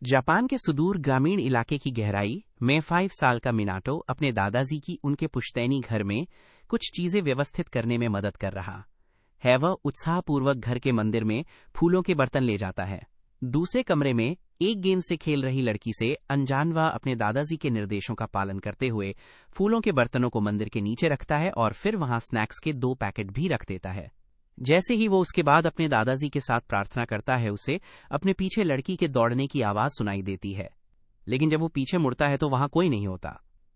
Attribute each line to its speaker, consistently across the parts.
Speaker 1: Japan के सुदूर ग्रामीण इलाके की गहराई में 5 साल का मिनाटो अपने दादाजी की उनके पुश्तैनी घर में कुछ चीजें व्यवस्थित करने में मदद कर रहा है। वह उत्साहपूर्वक घर के मंदिर में फूलों के बर्तन ले जाता है। दूसरे कमरे में एक गेंद से खेल रही लड़की से अनजान वह अपने दादाजी के निर्देशों का पालन करते हुए फूलों के बर्तनों को मंदिर के नीचे रखता है और फिर वहां स्नैक्स के 2 पैकेट भी रख देता है। जैसे ही वो उसके बाद अपने दादाजी के साथ प्रार्थना करता है, उसे अपने पीछे लड़की के दौड़ने की आवाज सुनाई देती है, लेकिन जब वो पीछे मुड़ता है तो वहां कोई नहीं होता।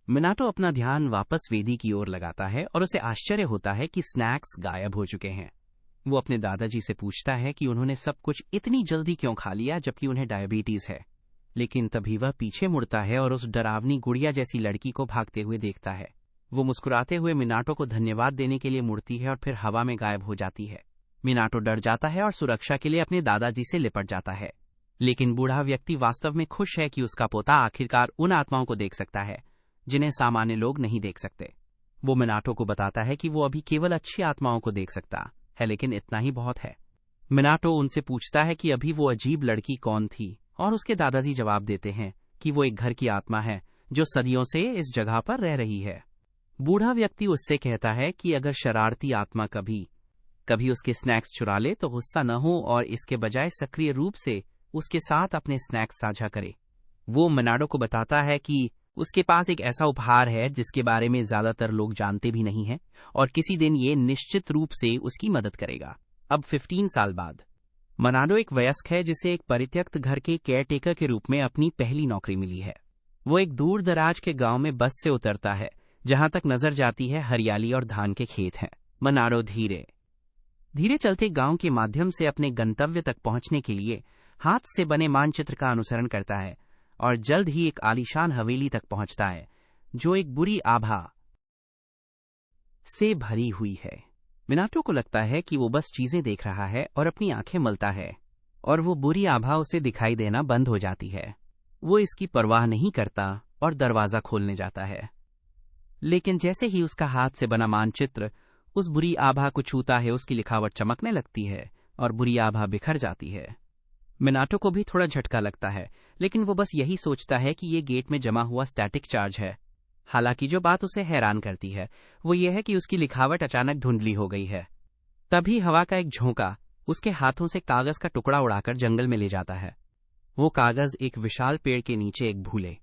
Speaker 1: मिनाटो अपना ध्यान वापस वेदी की ओर लगाता है और उसे आश्चर्य होता है कि स्नैक्स गायब हो चुके हैं। वो अपने दादाजी से पूछता है कि उन्होंने सब कुछ इतनी जल्दी क्यों खा लिया जबकि उन्हें डायबिटीज है, लेकिन तभी वह पीछे मुड़ता है और उस डरावनी गुड़िया जैसी लड़की को भागते हुए देखता है। वो मुस्कुराते हुए मिनाटो को धन्यवाद देने के लिए मुड़ती है और फिर हवा में गायब हो जाती है। मिनाटो डर जाता है और सुरक्षा के लिए अपने दादाजी से लिपट जाता है, लेकिन बूढ़ा व्यक्ति वास्तव में खुश है कि उसका पोता आखिरकार उन आत्माओं को देख सकता है जिन्हें सामान्य लोग नहीं देख सकते। वो मिनाटो को बताता है कि वो अभी केवल अच्छी आत्माओं को देख सकता है, लेकिन इतना ही बहुत है। मिनाटो उनसे पूछता है कि अभी वो अजीब लड़की कौन थी, और उसके दादाजी जवाब देते हैं कि वो एक घर की आत्मा है जो सदियों से इस जगह पर रह रही है। बूढ़ा व्यक्ति उससे कहता है कि अगर शरारती आत्मा कभी उसके स्नैक्स चुरा ले तो गुस्सा न हो और इसके बजाय सक्रिय रूप से उसके साथ अपने स्नैक्स साझा करे। वो मिनाटो को बताता है कि उसके पास एक ऐसा उपहार है जिसके बारे में ज्यादातर लोग जानते भी नहीं हैं और किसी दिन ये निश्चित रूप से उसकी मदद करेगा। अब 15 साल बाद मिनाटो एक वयस्क है जिसे एक परित्यक्त घर के केयरटेकर के रूप में अपनी पहली नौकरी मिली है। वो एक दूर दराज के गांव में बस से उतरता है जहां तक नजर जाती है हरियाली और धान के खेत हैं। मिनाटो धीरे धीरे चलते गांव के माध्यम से अपने गंतव्य तक पहुंचने के लिए हाथ से बने मानचित्र का अनुसरण करता है और जल्द ही एक आलीशान हवेली तक पहुंचता है जो एक बुरी आभा से भरी हुई है। मिनाटो को लगता है कि वो बस चीजें देख रहा है और अपनी आंखें मलता है और वो बुरी आभा उसे दिखाई देना बंद हो जाती है। वो इसकी परवाह नहीं करता और दरवाजा खोलने जाता है, लेकिन जैसे ही उसका हाथ से बना मानचित्र उस बुरी आभा को छूता है, उसकी लिखावट चमकने लगती है और बुरी आभा बिखर जाती है। मिनाटो को भी थोड़ा झटका लगता है, लेकिन वो बस यही सोचता है कि ये गेट में जमा हुआ स्टैटिक चार्ज है। हालांकि जो बात उसे हैरान करती है वो ये है कि उसकी लिखावट अचानक धुंधली हो गई है। तभी हवा का एक झोंका उसके हाथों से कागज का टुकड़ा उड़ाकर जंगल में ले जाता है। वो कागज एक विशाल पेड़ के नीचे एक भूले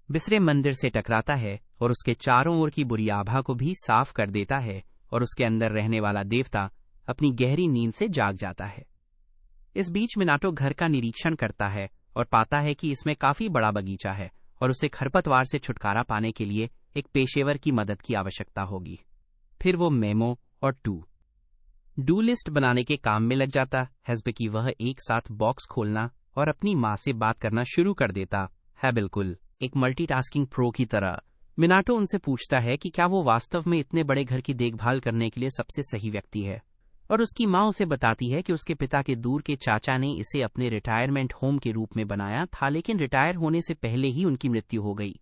Speaker 1: बिसरे मंदिर से टकराता है और उसके चारों ओर की बुरी आभा को भी साफ कर देता है और उसके अंदर रहने वाला देवता अपनी गहरी नींद से जाग जाता है। इस बीच मिनाटो घर का निरीक्षण करता है और पाता है कि इसमें काफी बड़ा बगीचा है और उसे खरपतवार से छुटकारा पाने के लिए एक पेशेवर की मदद की आवश्यकता होगी। फिर वो मेमो और डू लिस्ट बनाने के काम में लग जाता है कि वह एक साथ बॉक्स खोलना और अपनी माँ से बात करना शुरू कर देता है, बिल्कुल एक मल्टीटास्किंग प्रो की तरह। मिनाटो उनसे पूछता है कि क्या वो वास्तव में इतने बड़े घर की देखभाल करने के लिए सबसे सही व्यक्ति है, और उसकी माँ उसे बताती है कि उसके पिता के दूर के चाचा ने इसे अपने रिटायरमेंट होम के रूप में बनाया था, लेकिन रिटायर होने से पहले ही उनकी मृत्यु हो गई,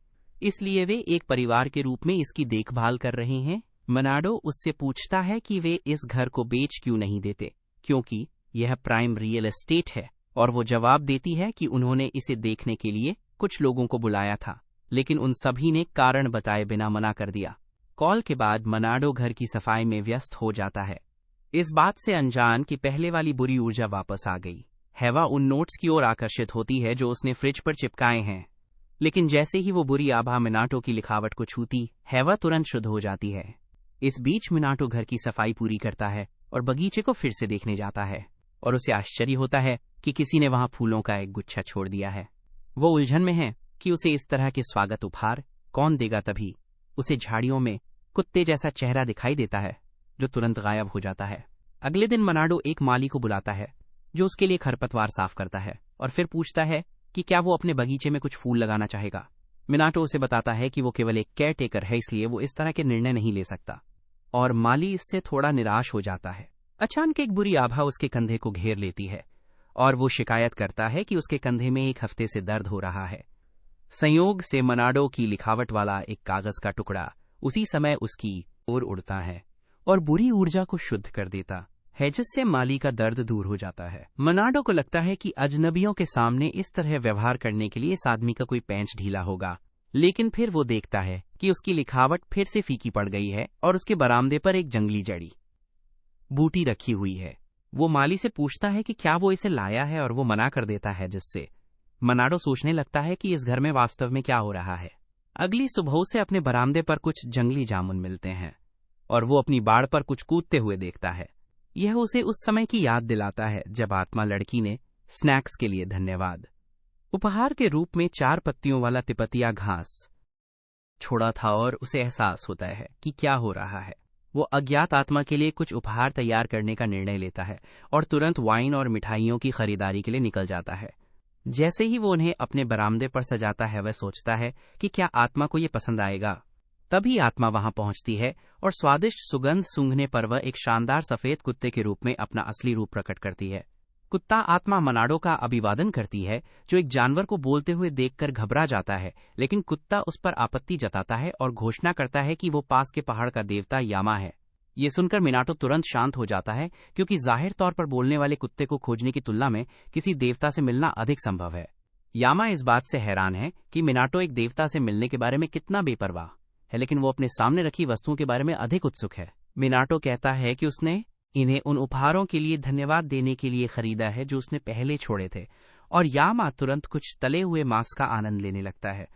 Speaker 1: इसलिए वे एक परिवार के रूप में इसकी देखभाल कर रहे हैं। मिनाटो उससे पूछता है कि वे इस घर को बेच क्यों नहीं देते, क्योंकि यह प्राइम रियल एस्टेट है, और वो जवाब देती है कि उन्होंने इसे देखने के लिए कुछ लोगों को बुलाया था, लेकिन उन सभी ने कारण बताए बिना मना कर दिया। कॉल के बाद मिनाटो घर की सफाई में व्यस्त हो जाता है, इस बात से अनजान कि पहले वाली बुरी ऊर्जा वापस आ गई है। वह उन नोट्स की ओर आकर्षित होती है जो उसने फ्रिज पर चिपकाए हैं, लेकिन जैसे ही वो बुरी आभा मिनाटो की लिखावट को छूती है वह तुरंत शुद्ध हो जाती है। इस बीच मिनाटो घर की सफाई पूरी करता है और बगीचे को फिर से देखने जाता है, और उसे आश्चर्य होता है कि किसी ने वहां फूलों का एक गुच्छा छोड़ दिया है। वो उलझन में है कि उसे इस तरह के स्वागत उपहार कौन देगा। तभी उसे झाड़ियों में कुत्ते जैसा चेहरा दिखाई देता है जो तुरंत गायब हो जाता है। अगले दिन मिनाटो एक माली को बुलाता है जो उसके लिए खरपतवार साफ करता है और फिर पूछता है कि क्या वो अपने बगीचे में कुछ फूल लगाना चाहेगा। मिनाटो उसे बताता है कि वो केवल एक केयरटेकर है, इसलिए वो इस तरह के निर्णय नहीं ले सकता, और माली इससे थोड़ा निराश हो जाता है। अचानक एक बुरी आभा उसके कंधे को घेर लेती है और वो शिकायत करता है कि उसके कंधे में एक हफ्ते से दर्द हो रहा है। संयोग से मिनाटो की लिखावट वाला एक कागज का टुकड़ा उसी समय उसकी ओर उड़ता है और बुरी ऊर्जा को शुद्ध कर देता है, जिससे माली का दर्द दूर हो जाता है। मनाडो को लगता है कि अजनबियों के सामने इस तरह व्यवहार करने के लिए इस आदमी का कोई पैंच ढीला होगा, लेकिन फिर वो देखता है कि उसकी लिखावट फिर से फीकी पड़ गई है और उसके बरामदे पर एक जंगली जड़ी बूटी रखी हुई है। वो माली से पूछता है कि क्या वो इसे लाया है और वो मना कर देता है, जिससे मनाडो सोचने लगता है कि इस घर में वास्तव में क्या हो रहा है। अगली सुबह से अपने बरामदे पर कुछ जंगली जामुन मिलते हैं और वो अपनी बाड़ पर कुछ कूदते हुए देखता है। यह उसे उस समय की याद दिलाता है जब आत्मा लड़की ने स्नैक्स के लिए धन्यवाद उपहार के रूप में 4 पत्तियों वाला तिपतिया घास छोड़ा था, और उसे एहसास होता है कि क्या हो रहा है। वो अज्ञात आत्मा के लिए कुछ उपहार तैयार करने का निर्णय लेता है और तुरंत वाइन और मिठाइयों की खरीदारी के लिए निकल जाता है। जैसे ही वो उन्हें अपने बरामदे पर सजाता है, वह सोचता है कि क्या आत्मा को ये पसंद आएगा। तभी आत्मा वहां पहुंचती है और स्वादिष्ट सुगंध सूंघने पर वह एक शानदार सफेद कुत्ते के रूप में अपना असली रूप प्रकट करती है। कुत्ता आत्मा मनाडो का अभिवादन करती है, जो एक जानवर को बोलते हुए देखकर घबरा जाता है, लेकिन कुत्ता उस पर आपत्ति जताता है और घोषणा करता है कि वो पास के पहाड़ का देवता यामा है। ये सुनकर मिनाटो तुरंत शांत हो जाता है, क्योंकि जाहिर तौर पर बोलने वाले कुत्ते को खोजने की तुलना में किसी देवता से मिलना अधिक संभव है। यामा इस बात से हैरान है कि मिनाटो एक देवता से मिलने के बारे में कितना बेपरवाह है, लेकिन वो अपने सामने रखी वस्तुओं के बारे में अधिक उत्सुक है। मिनाटो कहता है कि उसने इन्हें उन उपहारों के लिए धन्यवाद देने के लिए खरीदा है जो उसने पहले छोड़े थे, और यामा तुरंत कुछ तले हुए मांस का आनंद लेने लगता है।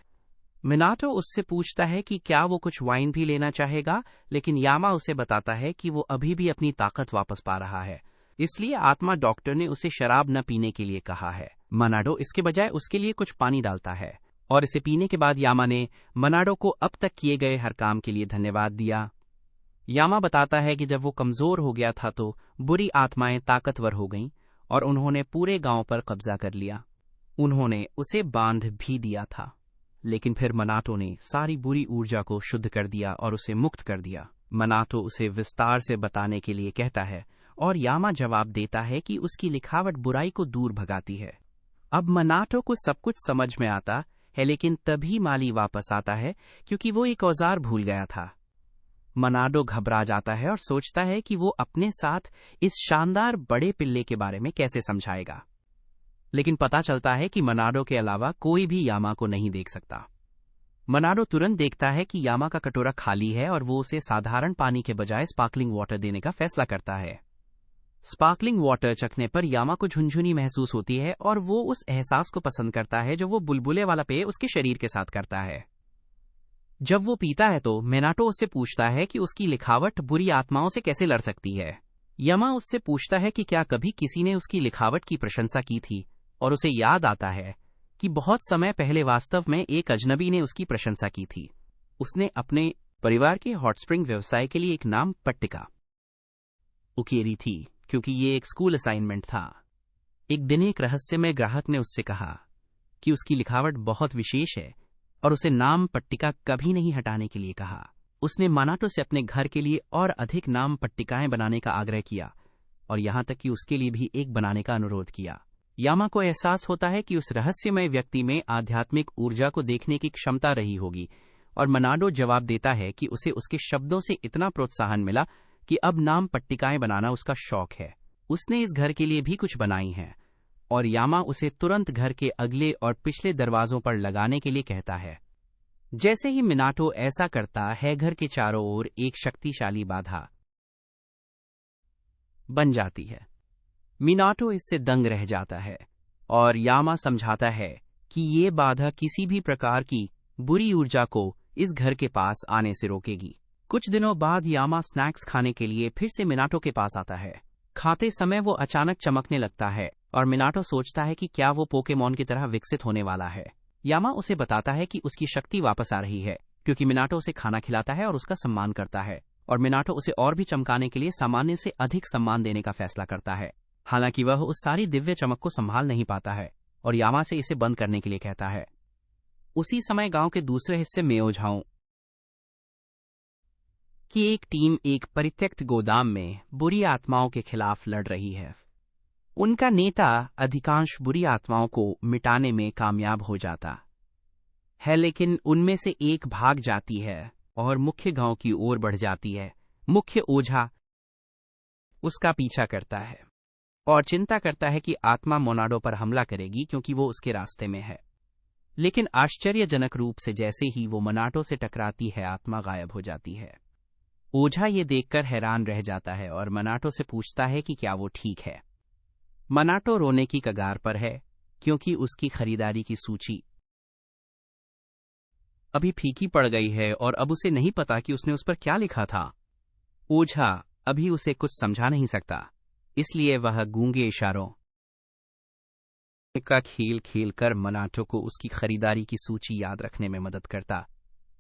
Speaker 1: मिनाटो उससे पूछता है कि क्या वो कुछ वाइन भी लेना चाहेगा, लेकिन यामा उसे बताता है कि वो अभी भी अपनी ताकत वापस पा रहा है, इसलिए आत्मा डॉक्टर ने उसे शराब न पीने के लिए कहा है। मनाडो इसके बजाय उसके लिए कुछ पानी डालता है, और इसे पीने के बाद यामा ने मनाडो को अब तक किए गए हर काम के लिए धन्यवाद दिया। यामा बताता है कि जब वो कमजोर हो गया था तो बुरी आत्माएं ताकतवर हो गईं और उन्होंने पूरे गांव पर कब्जा कर लिया। उन्होंने उसे बांध भी दिया था, लेकिन फिर मनाटो ने सारी बुरी ऊर्जा को शुद्ध कर दिया और उसे मुक्त कर दिया। मनाटो उसे विस्तार से बताने के लिए कहता है और यामा जवाब देता है कि उसकी लिखावट बुराई को दूर भगाती है। अब मनाटो को सब कुछ समझ में आता है, लेकिन तभी माली वापस आता है क्योंकि वो एक औजार भूल गया था। मनाडो घबरा जाता है और सोचता है कि वो अपने साथ इस शानदार बड़े पिल्ले के बारे में कैसे समझाएगा, लेकिन पता चलता है कि मनाडो के अलावा कोई भी यामा को नहीं देख सकता। मनाडो तुरंत देखता है कि यामा का कटोरा खाली है और वो उसे साधारण पानी के बजाय स्पार्कलिंग वाटर देने का फैसला करता है। स्पार्कलिंग वाटर चखने पर यामा को झुनझुनी महसूस होती है और वो उस एहसास को पसंद करता है जो वो बुलबुले वाला पेय उसके शरीर के साथ करता है। जब वो पीता है तो मिनाटो उससे पूछता है कि उसकी लिखावट बुरी आत्माओं से कैसे लड़ सकती है। यामा उससे पूछता है कि क्या कभी किसी ने उसकी लिखावट की प्रशंसा की थी, और उसे याद आता है कि बहुत समय पहले वास्तव में एक अजनबी ने उसकी प्रशंसा की थी। उसने अपने परिवार के हॉट स्प्रिंग व्यवसाय के लिए एक नाम पट्टिका उकेरी थी, क्योंकि ये एक स्कूल असाइनमेंट था। एक दिन एक रहस्यमय ग्राहक ने उससे कहा कि उसकी लिखावट बहुत विशेष है और उसे नाम पट्टिका कभी नहीं हटाने के लिए कहा। उसने मनाटो से अपने घर के लिए और अधिक नाम पट्टिकाएं बनाने का आग्रह किया और यहां तक कि उसके लिए भी एक बनाने का अनुरोध किया। यामा को एहसास होता है कि उस रहस्यमय व्यक्ति में आध्यात्मिक ऊर्जा को देखने की क्षमता रही होगी, और मनाडो जवाब देता है कि उसे उसके शब्दों से इतना प्रोत्साहन मिला कि अब नाम पट्टिकाएं बनाना उसका शौक है। उसने इस घर के लिए भी कुछ बनाई हैं, और यामा उसे तुरंत घर के अगले और पिछले दरवाजों पर लगाने के लिए कहता है। जैसे ही मिनाटो ऐसा करता है, घर के चारों ओर एक शक्तिशाली बाधा बन जाती है। मिनाटो इससे दंग रह जाता है और यामा समझाता है कि ये बाधा किसी भी प्रकार की बुरी ऊर्जा को इस घर के पास आने से रोकेगी। कुछ दिनों बाद यामा स्नैक्स खाने के लिए फिर से मिनाटो के पास आता है। खाते समय वो अचानक चमकने लगता है और मिनाटो सोचता है कि क्या वो पोकेमॉन की तरह विकसित होने वाला है। यामा उसे बताता है कि उसकी शक्ति वापस आ रही है क्योंकि मिनाटो उसे खाना खिलाता है और उसका सम्मान करता है, और मिनाटो उसे और भी चमकाने के लिए सामान्य से अधिक सम्मान देने का फैसला करता है। हालांकि वह उस सारी दिव्य चमक को संभाल नहीं पाता है और यामा से इसे बंद करने के लिए कहता है। उसी समय गांव के दूसरे हिस्से में ओझाओं की एक टीम एक परित्यक्त गोदाम में बुरी आत्माओं के खिलाफ लड़ रही है। उनका नेता अधिकांश बुरी आत्माओं को मिटाने में कामयाब हो जाता है, लेकिन उनमें से एक भाग जाती है और मुख्य गांव की ओर बढ़ जाती है। मुख्य ओझा उसका पीछा करता है और चिंता करता है कि आत्मा मोनाडो पर हमला करेगी क्योंकि वो उसके रास्ते में है। लेकिन आश्चर्यजनक रूप से जैसे ही वो मनाटो से टकराती है, आत्मा गायब हो जाती है। ओझा ये देखकर हैरान रह जाता है और मनाटो से पूछता है कि क्या वो ठीक है। मनाटो रोने की कगार पर है क्योंकि उसकी खरीदारी की सूची अभी फीकी पड़ गई है और अब उसे नहीं पता कि उसने उस पर क्या लिखा था। ओझा अभी उसे कुछ समझा नहीं सकता, इसलिए वह गूंगे इशारों का खेल खेलकर मनाटो को उसकी खरीदारी की सूची याद रखने में मदद करता।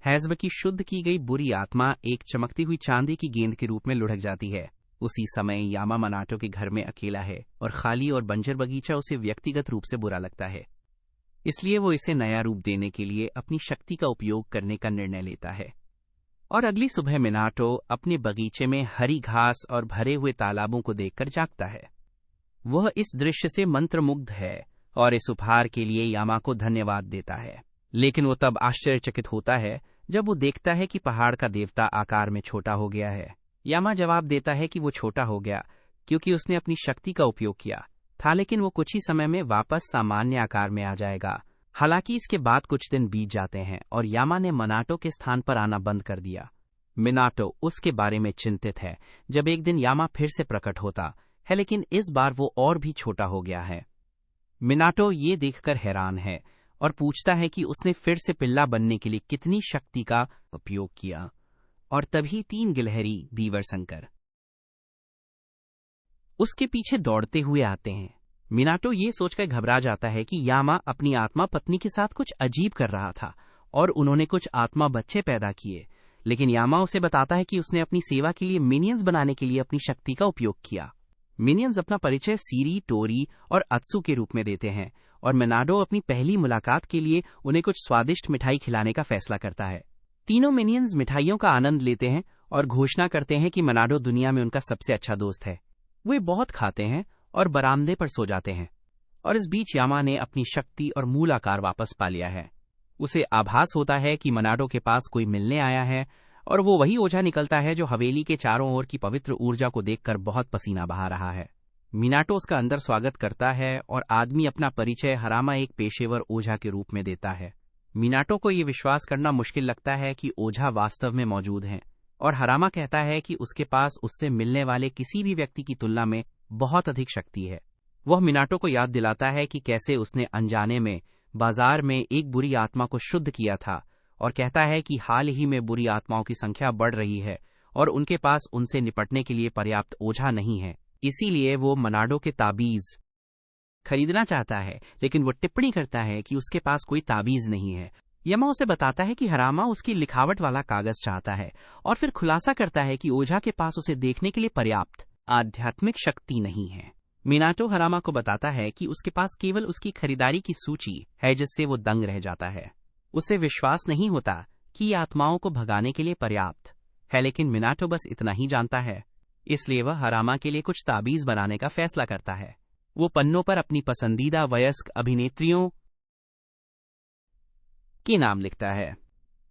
Speaker 1: हैज़्ब की शुद्ध की गई बुरी आत्मा एक चमकती हुई चांदी की गेंद के रूप में लुढ़क जाती है। उसी समय यामा मनाटो के घर में अकेला है और खाली और बंजर बगीचा उसे व्यक्तिगत रूप से बुरा लगता है। इसलिए वो इसे नया रूप देने के लिए अपनी शक्ति का उपयोग करने का निर्णय लेता है। और अगली सुबह मिनाटो अपने बगीचे में हरी घास और भरे हुए तालाबों को देखकर जागता है। वह इस दृश्य से मंत्रमुग्ध है और इस उपहार के लिए यामा को धन्यवाद देता है। लेकिन वो तब आश्चर्यचकित होता है जब वो देखता है कि पहाड़ का देवता आकार में छोटा हो गया है। यामा जवाब देता है कि वो छोटा हो गया क्योंकि उसने अपनी शक्ति का उपयोग किया था, लेकिन वो कुछ ही समय में वापस सामान्य आकार में आ जाएगा। हालांकि इसके बाद कुछ दिन बीत जाते हैं और यामा ने मनाटो के स्थान पर आना बंद कर दिया। मिनाटो उसके बारे में चिंतित है जब एक दिन यामा फिर से प्रकट होता है, लेकिन इस बार वो और भी छोटा हो गया है। मिनाटो ये देखकर हैरान है और पूछता है कि उसने फिर से पिल्ला बनने के लिए कितनी शक्ति का उपयोग किया। और तभी 3 गिलहरी बीवर शंकर उसके पीछे दौड़ते हुए आते हैं। मिनाटो ये सोचकर घबरा जाता है कि यामा अपनी आत्मा पत्नी के साथ कुछ अजीब कर रहा था और उन्होंने कुछ आत्मा बच्चे पैदा किए। लेकिन यामा उसे बताता है कि उसने अपनी सेवा के लिए मिनियंस बनाने के लिए अपनी शक्ति का उपयोग किया। मिनियंस अपना परिचय सीरी, टोरी और अत्सु के रूप में देते हैं और मिनाटो अपनी पहली मुलाकात के लिए उन्हें कुछ स्वादिष्ट मिठाई खिलाने का फैसला करता है। तीनों मिनियंस मिठाइयों का आनंद लेते हैं और घोषणा करते हैं कि मिनाटो दुनिया में उनका सबसे अच्छा दोस्त है। वे बहुत खाते हैं और बरामदे पर सो जाते हैं और इस बीच यामा ने अपनी शक्ति और मूल आकार वापस पा लिया है। उसे आभास होता है कि मिनाटो के पास कोई मिलने आया है और वो वही ओझा निकलता है जो हवेली के चारों ओर की पवित्र ऊर्जा को देखकर बहुत पसीना बहा रहा है। मिनाटो उसका अंदर स्वागत करता है और आदमी अपना परिचय हरामा एक पेशेवर ओझा के रूप में देता है। मिनाटो को ये विश्वास करना मुश्किल लगता है कि ओझा वास्तव में मौजूद हैं और हरामा कहता है कि उसके पास उससे मिलने वाले किसी भी व्यक्ति की तुलना में बहुत अधिक शक्ति है। वह मिनाटो को याद दिलाता है कि कैसे उसने अनजाने में बाजार में एक बुरी आत्मा को शुद्ध किया था और कहता है कि हाल ही में बुरी आत्माओं की संख्या बढ़ रही है और उनके पास उनसे निपटने के लिए पर्याप्त ओझा नहीं है। इसीलिए वो मिनाटो के ताबीज खरीदना चाहता है, लेकिन वो टिप्पणी करता है कि उसके पास कोई ताबीज नहीं है। यामा उसे बताता है कि हरामा उसकी लिखावट वाला कागज चाहता है और फिर खुलासा करता है कि ओझा के पास उसे देखने के लिए पर्याप्त आध्यात्मिक शक्ति नहीं है। मिनाटो हरामा को बताता है कि उसके पास केवल उसकी खरीदारी की सूची है, जिससे वो दंग रह जाता है। उसे विश्वास नहीं होता कि ये आत्माओं को भगाने के लिए पर्याप्त है, लेकिन मिनाटो बस इतना ही जानता है। इसलिए वह हरामा के लिए कुछ ताबीज बनाने का फैसला करता है। वो पन्नों पर अपनी पसंदीदा वयस्क अभिनेत्रियों के नाम लिखता है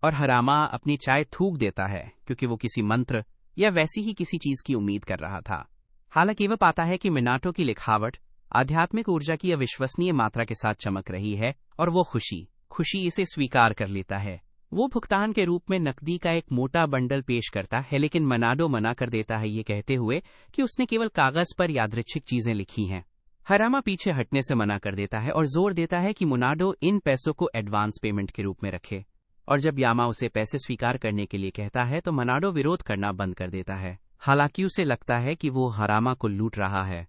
Speaker 1: और हरामा अपनी चाय थूक देता है क्योंकि वो किसी मंत्र या वैसी ही किसी चीज की उम्मीद कर रहा था। हालांकि वह पाता है कि मिनाटो की लिखावट आध्यात्मिक ऊर्जा की अविश्वसनीय मात्रा के साथ चमक रही है और वो खुशी इसे स्वीकार कर लेता है। वो भुगतान के रूप में नकदी का एक मोटा बंडल पेश करता है, लेकिन मिनाटो मना कर देता है, ये कहते हुए कि उसने केवल कागज पर यादृच्छिक चीजें लिखी हैं। हरामा पीछे हटने से मना कर देता है और जोर देता है कि मिनाटो इन पैसों को एडवांस पेमेंट के रूप में रखे। और जब यामा उसे पैसे स्वीकार करने के लिए कहता है तो मिनाटो विरोध करना बंद कर देता है। हालांकि उसे लगता है कि वो हरामा को लूट रहा है,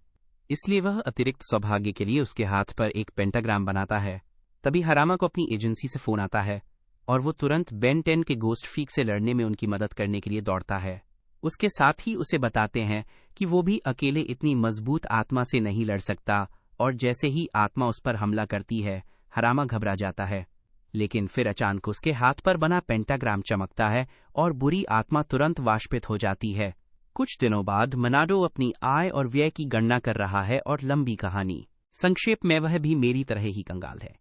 Speaker 1: इसलिए वह अतिरिक्त सौभाग्य के लिए उसके हाथ पर एक पेंटाग्राम बनाता है। तभी हरामा को अपनी एजेंसी से फोन आता है और वो तुरंत बेन 10 के गोस्ट फीक से लड़ने में उनकी मदद करने के लिए दौड़ता है। उसके साथ ही उसे बताते हैं कि वो भी अकेले इतनी मजबूत आत्मा से नहीं लड़ सकता और जैसे ही आत्मा उस पर हमला करती है, हरामा घबरा जाता है। लेकिन फिर अचानक उसके हाथ पर बना पेंटाग्राम चमकता है और बुरी आत्मा तुरंत वाष्पित हो जाती है। कुछ दिनों बाद मिनाटो अपनी आय और व्यय की गणना कर रहा है और लंबी कहानी संक्षेप में वह भी मेरी तरह ही कंगाल है।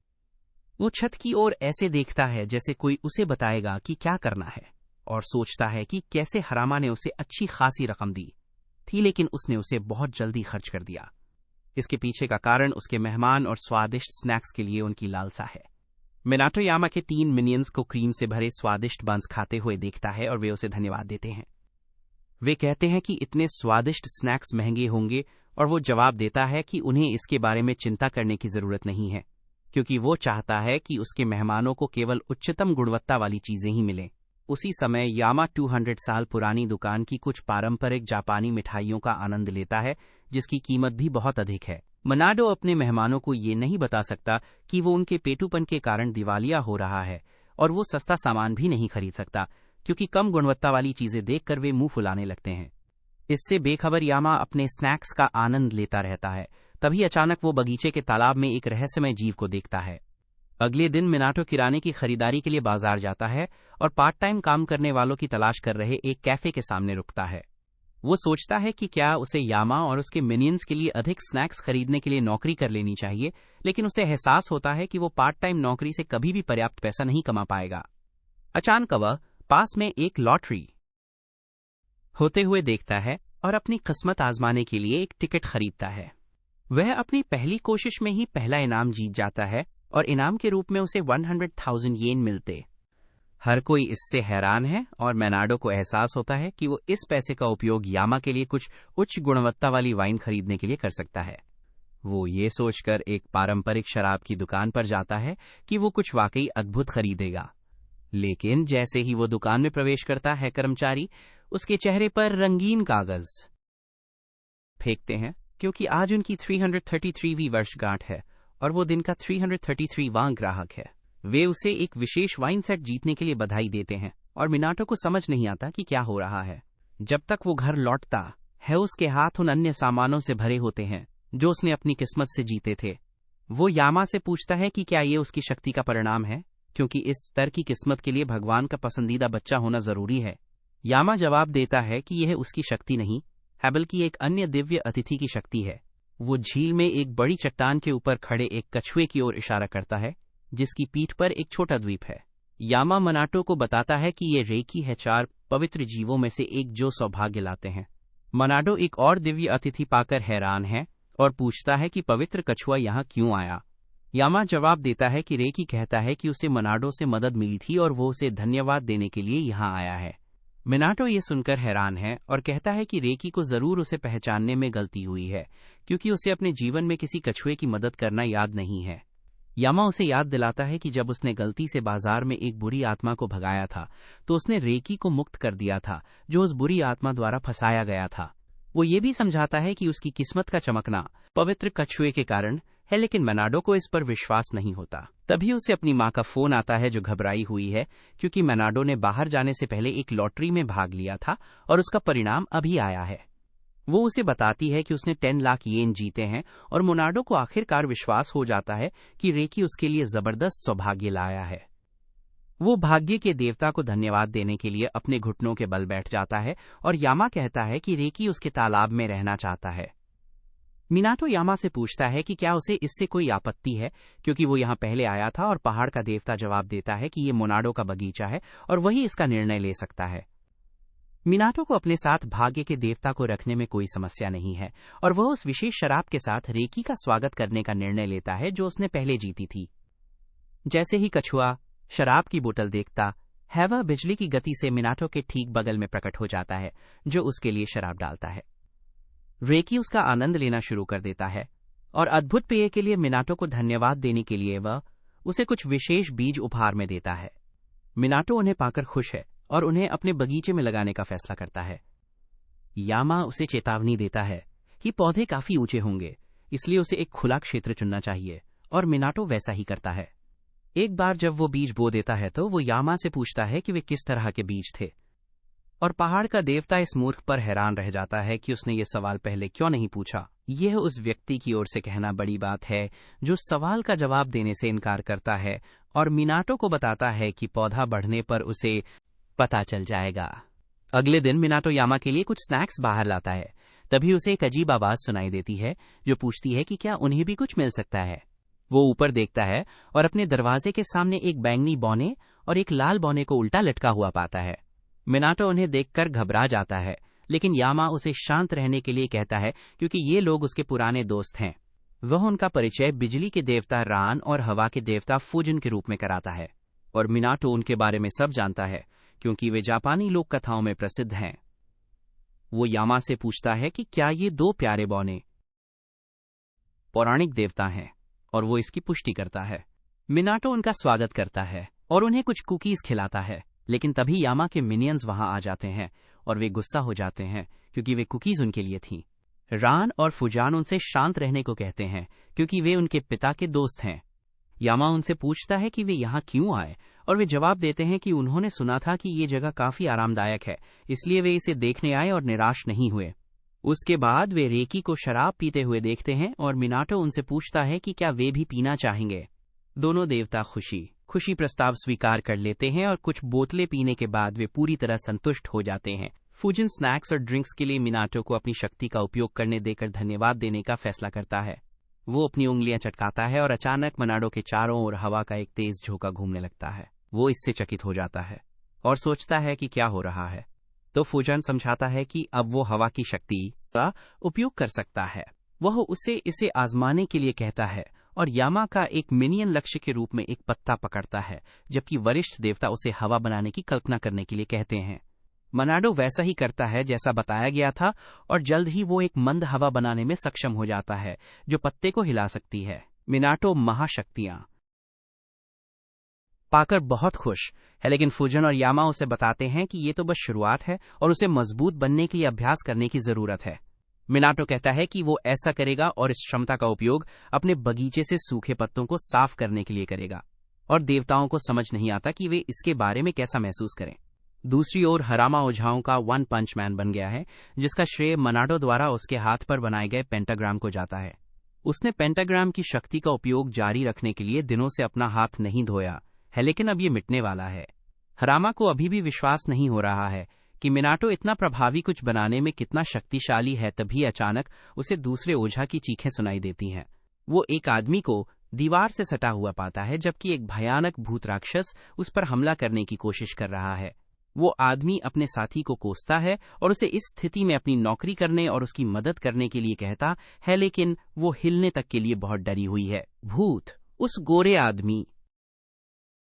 Speaker 1: वो छत की ओर ऐसे देखता है जैसे कोई उसे बताएगा कि क्या करना है और सोचता है कि कैसे हरामा ने उसे अच्छी खासी रकम दी थी, लेकिन उसने उसे बहुत जल्दी खर्च कर दिया। इसके पीछे का कारण उसके मेहमान और स्वादिष्ट स्नैक्स के लिए उनकी लालसा है। मिनाटो यामा के 3 मिनियंस को क्रीम से भरे स्वादिष्ट बंस खाते हुए देखता है और वे उसे धन्यवाद देते हैं। वे कहते हैं कि इतने स्वादिष्ट स्नैक्स महंगे होंगे, और वो जवाब देता है कि उन्हें इसके बारे में चिंता करने की जरूरत नहीं है, क्योंकि वो चाहता है कि उसके मेहमानों को केवल उच्चतम गुणवत्ता वाली चीजें ही मिलें। उसी समय यामा 200 साल पुरानी दुकान की कुछ पारंपरिक जापानी मिठाइयों का आनंद लेता है, जिसकी कीमत भी बहुत अधिक है। मनाडो अपने मेहमानों को ये नहीं बता सकता कि वो उनके पेटूपन के कारण दिवालिया हो रहा है, और वो सस्ता सामान भी नहीं खरीद सकता, क्योंकि कम गुणवत्ता वाली चीजें देखकर वे मुंह फुलाने लगते हैं। इससे बेखबर यामा अपने स्नैक्स का आनंद लेता रहता है। तभी अचानक वो बगीचे के तालाब में एक रहस्यमय जीव को देखता है। अगले दिन मिनाटो किराने की खरीदारी के लिए बाजार जाता है और पार्ट टाइम काम करने वालों की तलाश कर रहे एक कैफे के सामने रुकता है। वो सोचता है कि क्या उसे यामा और उसके मिनियंस के लिए अधिक स्नैक्स खरीदने के लिए नौकरी कर लेनी चाहिए, लेकिन उसे एहसास होता है कि वो पार्ट टाइम नौकरी से कभी भी पर्याप्त पैसा नहीं कमा पाएगा। अचानक वह पास में एक लॉटरी होते हुए देखता है और अपनी किस्मत आजमाने के लिए एक टिकट खरीदता है। वह अपनी पहली कोशिश में ही पहला इनाम जीत जाता है और इनाम के रूप में उसे 100,000 येन मिलते। हर कोई इससे हैरान है और मेनाडो को एहसास होता है कि वो इस पैसे का उपयोग यामा के लिए कुछ उच्च गुणवत्ता वाली वाइन खरीदने के लिए कर सकता है। वो ये सोचकर एक पारंपरिक शराब की दुकान पर जाता है कि वो कुछ वाकई अद्भुत खरीदेगा, लेकिन जैसे ही वो दुकान में प्रवेश करता है, कर्मचारी उसके चेहरे पर रंगीन कागज फेंकते हैं, क्योंकि आज उनकी 333वीं वर्षगांठ है और वो दिन का 333वां ग्राहक है। वे उसे एक विशेष वाइन सेट जीतने के लिए बधाई देते हैं और मिनाटो को समझ नहीं आता कि क्या हो रहा है। जब तक वो घर लौटता है, उसके हाथ उन अन्य सामानों से भरे होते हैं जो उसने अपनी किस्मत से जीते थे। वो यामा से पूछता है कि क्या ये उसकी शक्ति का परिणाम है, क्योंकि इस स्तर की किस्मत के लिए भगवान का पसंदीदा बच्चा होना जरूरी है। यामा जवाब देता है कि यह उसकी शक्ति नहीं है, बल्कि एक अन्य दिव्य अतिथि की शक्ति है। वो झील में एक बड़ी चट्टान के ऊपर खड़े एक कछुए की ओर इशारा करता है, जिसकी पीठ पर एक छोटा द्वीप है। यामा मनाटो को बताता है कि ये रेकी है 4 पवित्र जीवों में से एक जो सौभाग्य लाते हैं। मनाडो एक और दिव्य अतिथि पाकर हैरान है और पूछता है कि पवित्र कछुआ यहाँ क्यों आया। यामा जवाब देता है कि रेकी कहता है कि उसे मनाडो से मदद मिली थी और वो उसे धन्यवाद देने के लिए यहाँ आया है। मिनाटो ये सुनकर हैरान है और कहता है कि रेकी को जरूर उसे पहचानने में गलती हुई है, क्योंकि उसे अपने जीवन में किसी कछुए की मदद करना याद नहीं है। यामा उसे याद दिलाता है कि जब उसने गलती से बाजार में एक बुरी आत्मा को भगाया था, तो उसने रेकी को मुक्त कर दिया था, जो उस बुरी आत्मा द्वारा फंसाया गया था। वो ये भी समझाता है कि उसकी किस्मत का चमकना पवित्र कछुए के कारण है, लेकिन मेनाडो को इस पर विश्वास नहीं होता। तभी उसे अपनी माँ का फोन आता है, जो घबराई हुई है क्योंकि मेनाडो ने बाहर जाने से पहले एक लॉटरी में भाग लिया था और उसका परिणाम अभी आया है। वो उसे बताती है कि उसने 10 लाख येन जीते हैं और मोनाडो को आखिरकार विश्वास हो जाता है कि रेकी उसके लिए जबरदस्त सौभाग्य लाया है। वो भाग्य के देवता को धन्यवाद देने के लिए अपने घुटनों के बल बैठ जाता है और यामा कहता है कि रेकी उसके तालाब में रहना चाहता है। मिनाटो यामा से पूछता है कि क्या उसे इससे कोई आपत्ति है, क्योंकि वो यहाँ पहले आया था, और पहाड़ का देवता जवाब देता है कि ये मोनाडो का बगीचा है और वही इसका निर्णय ले सकता है। मिनाटो को अपने साथ भाग्य के देवता को रखने में कोई समस्या नहीं है और वह उस विशेष शराब के साथ रेकी का स्वागत करने का निर्णय लेता है जो उसने पहले जीती थी। जैसे ही कछुआ शराब की बोतल देखता है, वह बिजली की गति से मिनाटो के ठीक बगल में प्रकट हो जाता है, जो उसके लिए शराब डालता है। रेकी उसका आनंद लेना शुरू कर देता है और अद्भुत पेय के लिए मिनाटो को धन्यवाद देने के लिए वह उसे कुछ विशेष बीज उपहार में देता है। मिनाटो उन्हें पाकर खुश है और उन्हें अपने बगीचे में लगाने का फैसला करता है। यामा उसे चेतावनी देता है कि पौधे काफी ऊंचे होंगे, इसलिए उसे एक खुला क्षेत्र चुनना चाहिए, और मिनाटो वैसा ही करता है। एक बार जब वो बीज बो देता है तो वो यामा से पूछता है कि वे किस तरह के बीज थे, और पहाड़ का देवता इस मूर्ख पर हैरान रह जाता है कि उसने ये सवाल पहले क्यों नहीं पूछा। यह उस व्यक्ति की ओर से कहना बड़ी बात है जो सवाल का जवाब देने से इनकार करता है और मिनाटो को बताता है कि पौधा बढ़ने पर उसे पता चल जाएगा। अगले दिन मिनाटो यामा के लिए कुछ स्नैक्स बाहर लाता है। तभी उसे एक अजीब आवाज सुनाई देती है जो पूछती है कि क्या उन्हें भी कुछ मिल सकता है। वो ऊपर देखता है और अपने दरवाजे के सामने एक बैंगनी बौने और एक लाल बौने को उल्टा लटका हुआ पाता है। मिनाटो उन्हें देखकर घबरा जाता है, लेकिन यामा उसे शांत रहने के लिए कहता है क्योंकि ये लोग उसके पुराने दोस्त हैं। वह उनका परिचय बिजली के देवता रान और हवा के देवता फुजिन के रूप में कराता है, और मिनाटो उनके बारे में सब जानता है क्योंकि वे जापानी लोक कथाओं में प्रसिद्ध हैं। वो यामा से पूछता है कि क्या ये दो प्यारे बौने पौराणिक देवता हैं, और वो इसकी पुष्टि करता है। मिनाटो उनका स्वागत करता है और उन्हें कुछ कुकीज खिलाता है, लेकिन तभी यामा के मिनियंस वहां आ जाते हैं और वे गुस्सा हो जाते हैं क्योंकि वे कुकीज उनके लिए थीं। रान और फुजान उनसे शांत रहने को कहते हैं क्योंकि वे उनके पिता के दोस्त हैं। यामा उनसे पूछता है कि वे यहाँ क्यों आए, और वे जवाब देते हैं कि उन्होंने सुना था कि ये जगह काफी आरामदायक है, इसलिए वे इसे देखने आए और निराश नहीं हुए। उसके बाद वे रेकी को शराब पीते हुए देखते हैं और मिनाटो उनसे पूछता है कि क्या वे भी पीना चाहेंगे। दोनों देवता खुशी प्रस्ताव स्वीकार कर लेते हैं और कुछ बोतलें पीने के बाद वे पूरी तरह संतुष्ट हो जाते हैं। फुजिन स्नैक्स और ड्रिंक्स के लिए मिनाटो को अपनी शक्ति का उपयोग करने देकर धन्यवाद देने का फैसला करता है। वो अपनी उंगलियां चटकाता है और अचानक मिनाटो के चारों ओर हवा का एक तेज झोंका घूमने लगता है। वो इससे चकित हो जाता है और सोचता है कि क्या हो रहा है। तो फुजान समझाता है कि अब वो हवा की शक्ति का उपयोग कर सकता है। वह उसे इसे आजमाने के लिए कहता है और यामा का एक मिनियन लक्ष्य के रूप में एक पत्ता पकड़ता है, जबकि वरिष्ठ देवता उसे हवा बनाने की कल्पना करने के लिए कहते हैं। मिनाटो वैसा ही करता है जैसा बताया गया था और जल्द ही वो एक मंद हवा बनाने में सक्षम हो जाता है जो पत्ते को हिला सकती है। मिनाटो महाशक्तियां पाकर बहुत खुश है, लेकिन फुजन और यामा उसे बताते हैं कि ये तो बस शुरुआत है और उसे मजबूत बनने के लिए अभ्यास करने की जरूरत है। मिनाटो कहता है कि वो ऐसा करेगा और इस क्षमता का उपयोग अपने बगीचे से सूखे पत्तों को साफ करने के लिए करेगा, और देवताओं को समझ नहीं आता कि वे इसके बारे में कैसा महसूस करें। दूसरी ओर हरामा ओझाओं का वन पंच मैन बन गया है, जिसका श्रेय मिनाटो द्वारा उसके हाथ पर बनाए गए पेंटाग्राम को जाता है। उसने पेंटाग्राम की शक्ति का उपयोग जारी रखने के लिए दिनों से अपना हाथ नहीं धोया है, लेकिन अब ये मिटने वाला है। हरामा को अभी भी विश्वास नहीं हो रहा है कि मिनाटो इतना प्रभावी कुछ बनाने में कितना शक्तिशाली है। तभी अचानक उसे दूसरे ओझा की चीखें सुनाई देती हैं। वो एक आदमी को दीवार से सटा हुआ पाता है, जबकि एक भयानक भूत राक्षस उस पर हमला करने की कोशिश कर रहा है। वो आदमी अपने साथी को कोसता है और उसे इस स्थिति में अपनी नौकरी करने और उसकी मदद करने के लिए कहता है, लेकिन वो हिलने तक के लिए बहुत डरी हुई है। भूत उस गोरे आदमी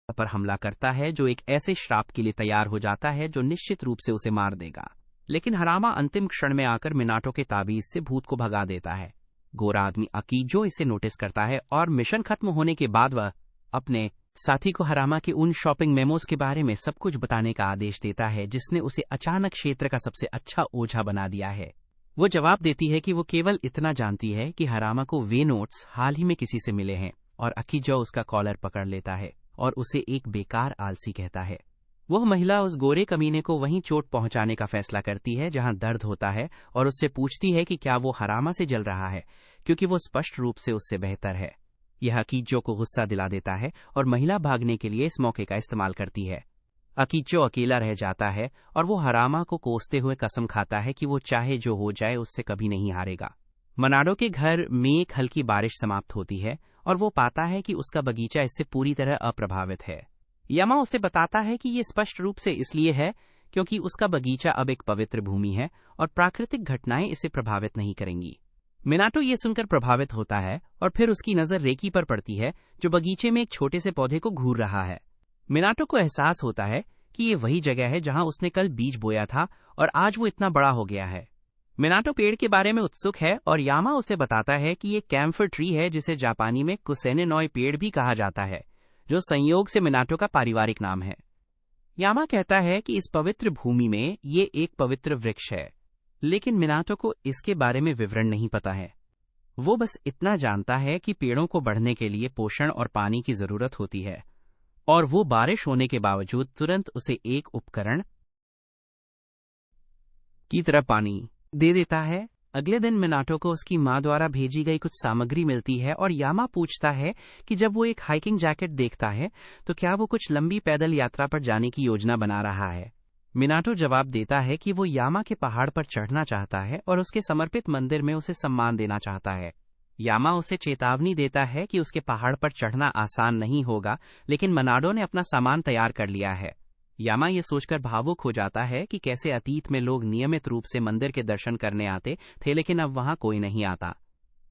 Speaker 1: पर हमला करता है जो एक ऐसे श्राप के लिए तैयार हो जाता है जो निश्चित रूप से उसे मार देगा, लेकिन हरामा अंतिम क्षण में आकर मिनाटो के ताबीज से भूत को भगा देता है। गोरा आदमी अकीजो इसे नोटिस करता है और मिशन खत्म होने के बाद वह अपने साथी को हरामा के उन शॉपिंग मेमोज के बारे में सब कुछ बताने का आदेश देता है जिसने उसे अचानक क्षेत्र का सबसे अच्छा ओझा बना दिया है। वो जवाब देती है कि वो केवल इतना जानती है कि हरामा को वे नोट्स हाल ही में किसी से मिले हैं, और अकीजो उसका कॉलर पकड़ लेता है और उसे एक बेकार आलसी कहता है। वह महिला उस गोरे कमीने को वहीं चोट पहुंचाने का फैसला करती है जहां दर्द होता है और उससे पूछती है कि क्या वो हरामा से जल रहा है, क्योंकि वो स्पष्ट रूप से उससे बेहतर है। यह अकीजो को गुस्सा दिला देता है और महिला भागने के लिए इस मौके का इस्तेमाल करती है। अकीजो अकेला रह जाता है और वो हरामा को कोसते हुए कसम खाता है कि वो चाहे जो हो जाए उससे कभी नहीं हारेगा। मिनाटो के घर में एक हल्की बारिश समाप्त होती है और वो पाता है कि उसका बगीचा इससे पूरी तरह अप्रभावित है। यामा उसे बताता है कि ये स्पष्ट रूप से इसलिए है क्योंकि उसका बगीचा अब एक पवित्र भूमि है और प्राकृतिक घटनाएं इसे प्रभावित नहीं करेंगी। मिनाटो ये सुनकर प्रभावित होता है और फिर उसकी नजर रेकी पर पड़ती है जो बगीचे में एक छोटे से पौधे को घूर रहा है। मिनाटो को एहसास होता है कि ये वही जगह है जहां उसने कल बीज बोया था और आज वो इतना बड़ा हो गया है। मिनाटो पेड़ के बारे में उत्सुक है और यामा उसे बताता है कि ये कैम्फर ट्री है, जिसे जापानी में कुसेने नोई पेड़ भी कहा जाता है, जो संयोग से मिनाटो का पारिवारिक नाम है। यामा कहता है कि इस पवित्र भूमि में ये एक पवित्र वृक्ष है, लेकिन मिनाटो को इसके बारे में विवरण नहीं पता है। वो बस इतना जानता है कि पेड़ों को बढ़ने के लिए पोषण और पानी की जरूरत होती है, और वो बारिश होने के बावजूद तुरंत उसे एक उपकरण की तरह पानी दे देता है। अगले दिन मिनाटो को उसकी माँ द्वारा भेजी गई कुछ सामग्री मिलती है और यामा पूछता है कि जब वो एक हाइकिंग जैकेट देखता है तो क्या वो कुछ लंबी पैदल यात्रा पर जाने की योजना बना रहा है। मिनाटो जवाब देता है कि वो यामा के पहाड़ पर चढ़ना चाहता है और उसके समर्पित मंदिर में उसे सम्मान देना चाहता है। यामा उसे चेतावनी देता है कि उसके पहाड़ पर चढ़ना आसान नहीं होगा, लेकिन मिनाटो ने अपना सामान तैयार कर लिया है। यामा ये सोचकर भावुक हो जाता है कि कैसे अतीत में लोग नियमित रूप से मंदिर के दर्शन करने आते थे, लेकिन अब वहां कोई नहीं आता।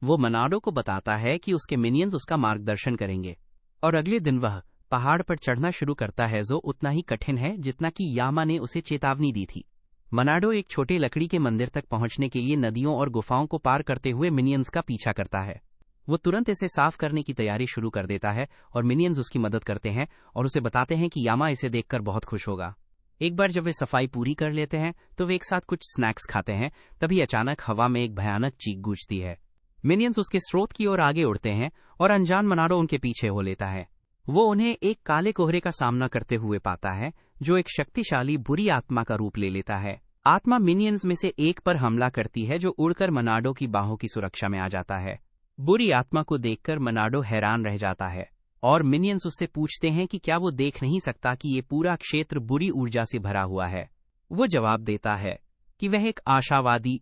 Speaker 1: वो मनाडो को बताता है कि उसके मिनियंस उसका मार्गदर्शन करेंगे, और अगले दिन वह पहाड़ पर चढ़ना शुरू करता है, जो उतना ही कठिन है जितना कि यामा ने उसे चेतावनी दी थी। मनाडो एक छोटे लकड़ी के मंदिर तक पहुंचने के लिए नदियों और गुफाओं को पार करते हुए मिनियंस का पीछा करता है। वो तुरंत इसे साफ करने की तैयारी शुरू कर देता है और मिनियंस उसकी मदद करते हैं और उसे बताते हैं कि यामा इसे देखकर बहुत खुश होगा। एक बार जब वे सफाई पूरी कर लेते हैं तो वे एक साथ कुछ स्नैक्स खाते हैं। तभी अचानक हवा में एक भयानक चीख गूंजती है। मिनियंस उसके स्रोत की ओर आगे उड़ते हैं और अनजान मनाडो उनके पीछे हो लेता है। वो उन्हें एक काले कोहरे का सामना करते हुए पाता है, जो एक शक्तिशाली बुरी आत्मा का रूप ले लेता है। आत्मा मिनियंस में से एक पर हमला करती है, जो उड़कर मनाडो की बाहों की सुरक्षा में आ जाता है। बुरी आत्मा को देखकर मनाडो हैरान रह जाता है और मिनियंस उससे पूछते हैं कि क्या वो देख नहीं सकता कि ये पूरा क्षेत्र बुरी ऊर्जा से भरा हुआ है। वो जवाब देता है कि वह एक आशावादी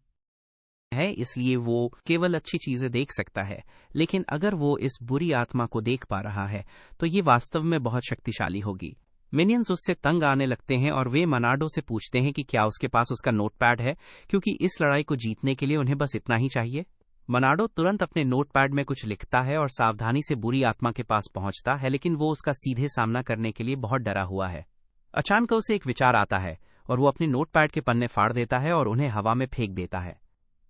Speaker 1: है, इसलिए वो केवल अच्छी चीजें देख सकता है, लेकिन अगर वो इस बुरी आत्मा को देख पा रहा है तो ये वास्तव में बहुत शक्तिशाली होगी। मिनियंस उससे तंग आने लगते हैं और वे मनाडो से पूछते हैं कि क्या उसके पास उसका नोटपैड है, क्योंकि इस लड़ाई को जीतने के लिए उन्हें बस इतना ही चाहिए। मनाडो तुरंत अपने नोटपैड में कुछ लिखता है और सावधानी से बुरी आत्मा के पास पहुंचता है, लेकिन वो उसका सीधे सामना करने के लिए बहुत डरा हुआ है। अचानक उसे एक विचार आता है और वो अपने नोटपैड के पन्ने फाड़ देता है और उन्हें हवा में फेंक देता है।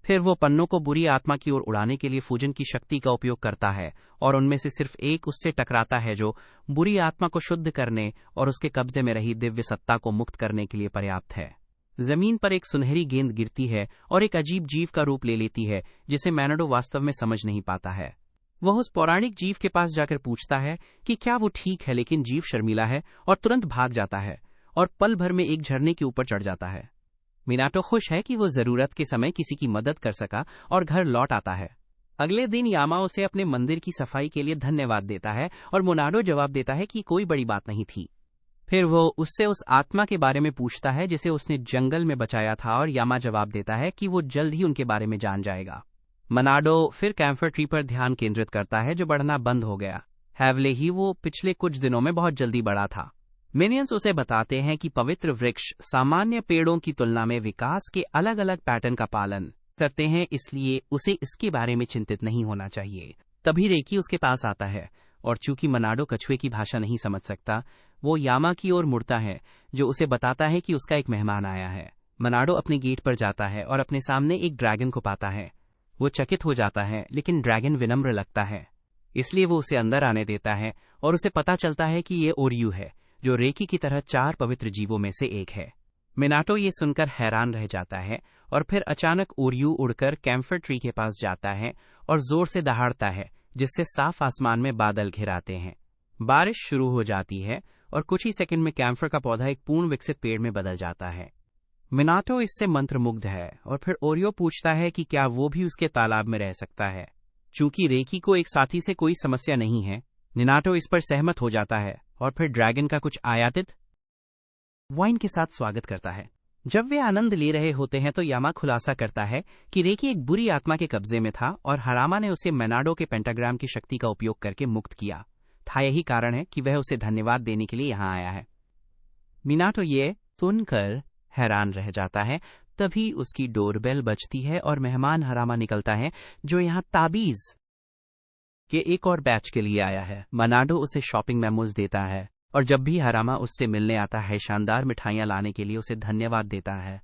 Speaker 1: फिर वो पन्नों को बुरी आत्मा की ओर उड़ाने के लिए फूजन की शक्ति का उपयोग करता है और उनमें से सिर्फ एक उससे टकराता है, जो बुरी आत्मा को शुद्ध करने और उसके कब्जे में रही दिव्य सत्ता को मुक्त करने के लिए पर्याप्त है। जमीन पर एक सुनहरी गेंद गिरती है और एक अजीब जीव का रूप ले लेती है, जिसे मनाडो वास्तव में समझ नहीं पाता है। वह उस पौराणिक जीव के पास जाकर पूछता है कि क्या वो ठीक है, लेकिन जीव शर्मिला है और तुरंत भाग जाता है और पल भर में एक झरने के ऊपर चढ़ जाता है। मिनाटो खुश है कि वो जरूरत के समय किसी की मदद कर सका और घर लौट आता है। अगले दिन यामा उसे अपने मंदिर की सफाई के लिए धन्यवाद देता है और मनाडो जवाब देता है कि कोई बड़ी बात नहीं थी। फिर वो उससे उस आत्मा के बारे में पूछता है जिसे उसने जंगल में बचाया था, और यामा जवाब देता है कि वो जल्द ही उनके बारे में जान जाएगा। मनाडो फिर कैम्फर ट्री पर ध्यान केंद्रित करता है, जो बढ़ना बंद हो गया। हैवले ही वो पिछले कुछ दिनों में बहुत जल्दी बढ़ा था। मिनियंस उसे बताते हैं कि पवित्र वृक्ष सामान्य पेड़ों की तुलना में विकास के अलग अलग पैटर्न का पालन करते हैं, इसलिए उसे इसके बारे में चिंतित नहीं होना चाहिए। तभी रेकी उसके पास आता है और चूंकि मनाडो कछुए की भाषा नहीं समझ सकता, वो यामा की ओर मुड़ता है, जो उसे बताता है कि उसका एक मेहमान आया है। मनाडो अपने गेट पर जाता है और अपने सामने एक ड्रैगन को पाता है। वो चकित हो जाता है, लेकिन ड्रैगन विनम्र लगता है, इसलिए वो उसे अंदर आने देता है और उसे पता चलता है कि ये ओरियू है, जो रेकी की तरह 4 पवित्र जीवों में से एक है। मिनाटो ये सुनकर हैरान रह जाता है और फिर अचानक ओरियू उड़कर कैम्फर ट्री के पास जाता है और जोर से दहाड़ता है, जिससे साफ आसमान में बादल घिर आते हैं। बारिश शुरू हो जाती है और कुछ ही सेकंड में कैम्फर का पौधा एक पूर्ण विकसित पेड़ में बदल जाता है। मिनाटो इससे मंत्रमुग्ध है और फिर ओरियो पूछता है कि क्या वो भी उसके तालाब में रह सकता है। चूंकि रेकी को एक साथी से कोई समस्या नहीं है, मिनाटो इस पर सहमत हो जाता है और फिर ड्रैगन का कुछ आयातित वाइन के साथ स्वागत करता है। जब वे आनंद ले रहे होते हैं तो यामा खुलासा करता है कि रेकी एक बुरी आत्मा के कब्जे में था और हरामा ने उसे मनाडो के पेंटाग्राम की शक्ति का उपयोग करके मुक्त किया था। यही कारण है कि वह उसे धन्यवाद देने के लिए यहाँ आया है। मिनाटो ये सुनकर हैरान रह जाता है। तभी उसकी डोरबेल बजती है और मेहमान हरामा निकलता है, जो यहाँ ताबीज के एक और बैच के लिए आया है। मनाडो उसे शॉपिंग मेमोज देता है और जब भी हरामा उससे मिलने आता है, शानदार मिठाइयाँ लाने के लिए उसे धन्यवाद देता है।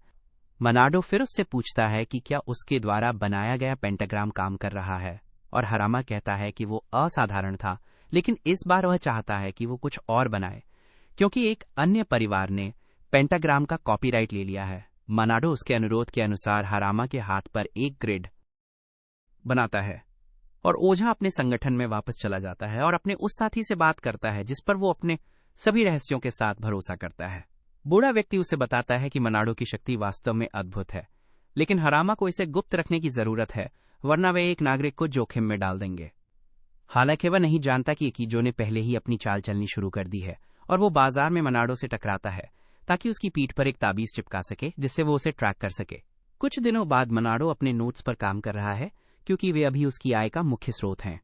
Speaker 1: मनाडो फिर उससे पूछता है कि क्या उसके द्वारा बनाया गया पेंटाग्राम काम कर रहा है, और हरामा कहता है कि वो असाधारण था, लेकिन इस बार वह चाहता है कि वो कुछ और बनाए, क्योंकि एक अन्य परिवार ने पेंटाग्राम का कॉपीराइट ले लिया है। मनाडो उसके अनुरोध के अनुसार हरामा के हाथ पर एक ग्रिड बनाता है और ओझा अपने संगठन में वापस चला जाता है और अपने उस साथी से बात करता है जिस पर वो अपने सभी रहस्यों के साथ भरोसा करता है। बूढ़ा व्यक्ति उसे बताता है कि मनाडो की शक्ति वास्तव में अद्भुत है, लेकिन हरामा को इसे गुप्त रखने की जरूरत है, वरना वे एक नागरिक को जोखिम में डाल देंगे। हालांकि वह नहीं जानता कि कीजो ने पहले ही अपनी चाल चलनी शुरू कर दी है और वो बाजार में मनाडो से टकराता है ताकि उसकी पीठ पर एक ताबीज चिपका सके, जिससे वो उसे ट्रैक कर सके। कुछ दिनों बाद मनाडो अपने नोट्स पर काम कर रहा है, क्योंकि वे अभी उसकी आय का मुख्य स्रोत हैं।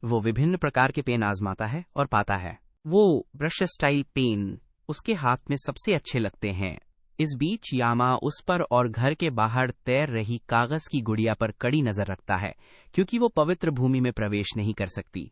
Speaker 1: वो विभिन्न प्रकार के पेन आजमाता है और पाता है वो ब्रश स्टाइल पेन उसके हाथ में सबसे अच्छे लगते हैं। इस बीच यामा उस पर और घर के बाहर तैर रही कागज की गुड़िया पर कड़ी नजर रखता है, क्योंकि वो पवित्र भूमि में प्रवेश नहीं कर सकती।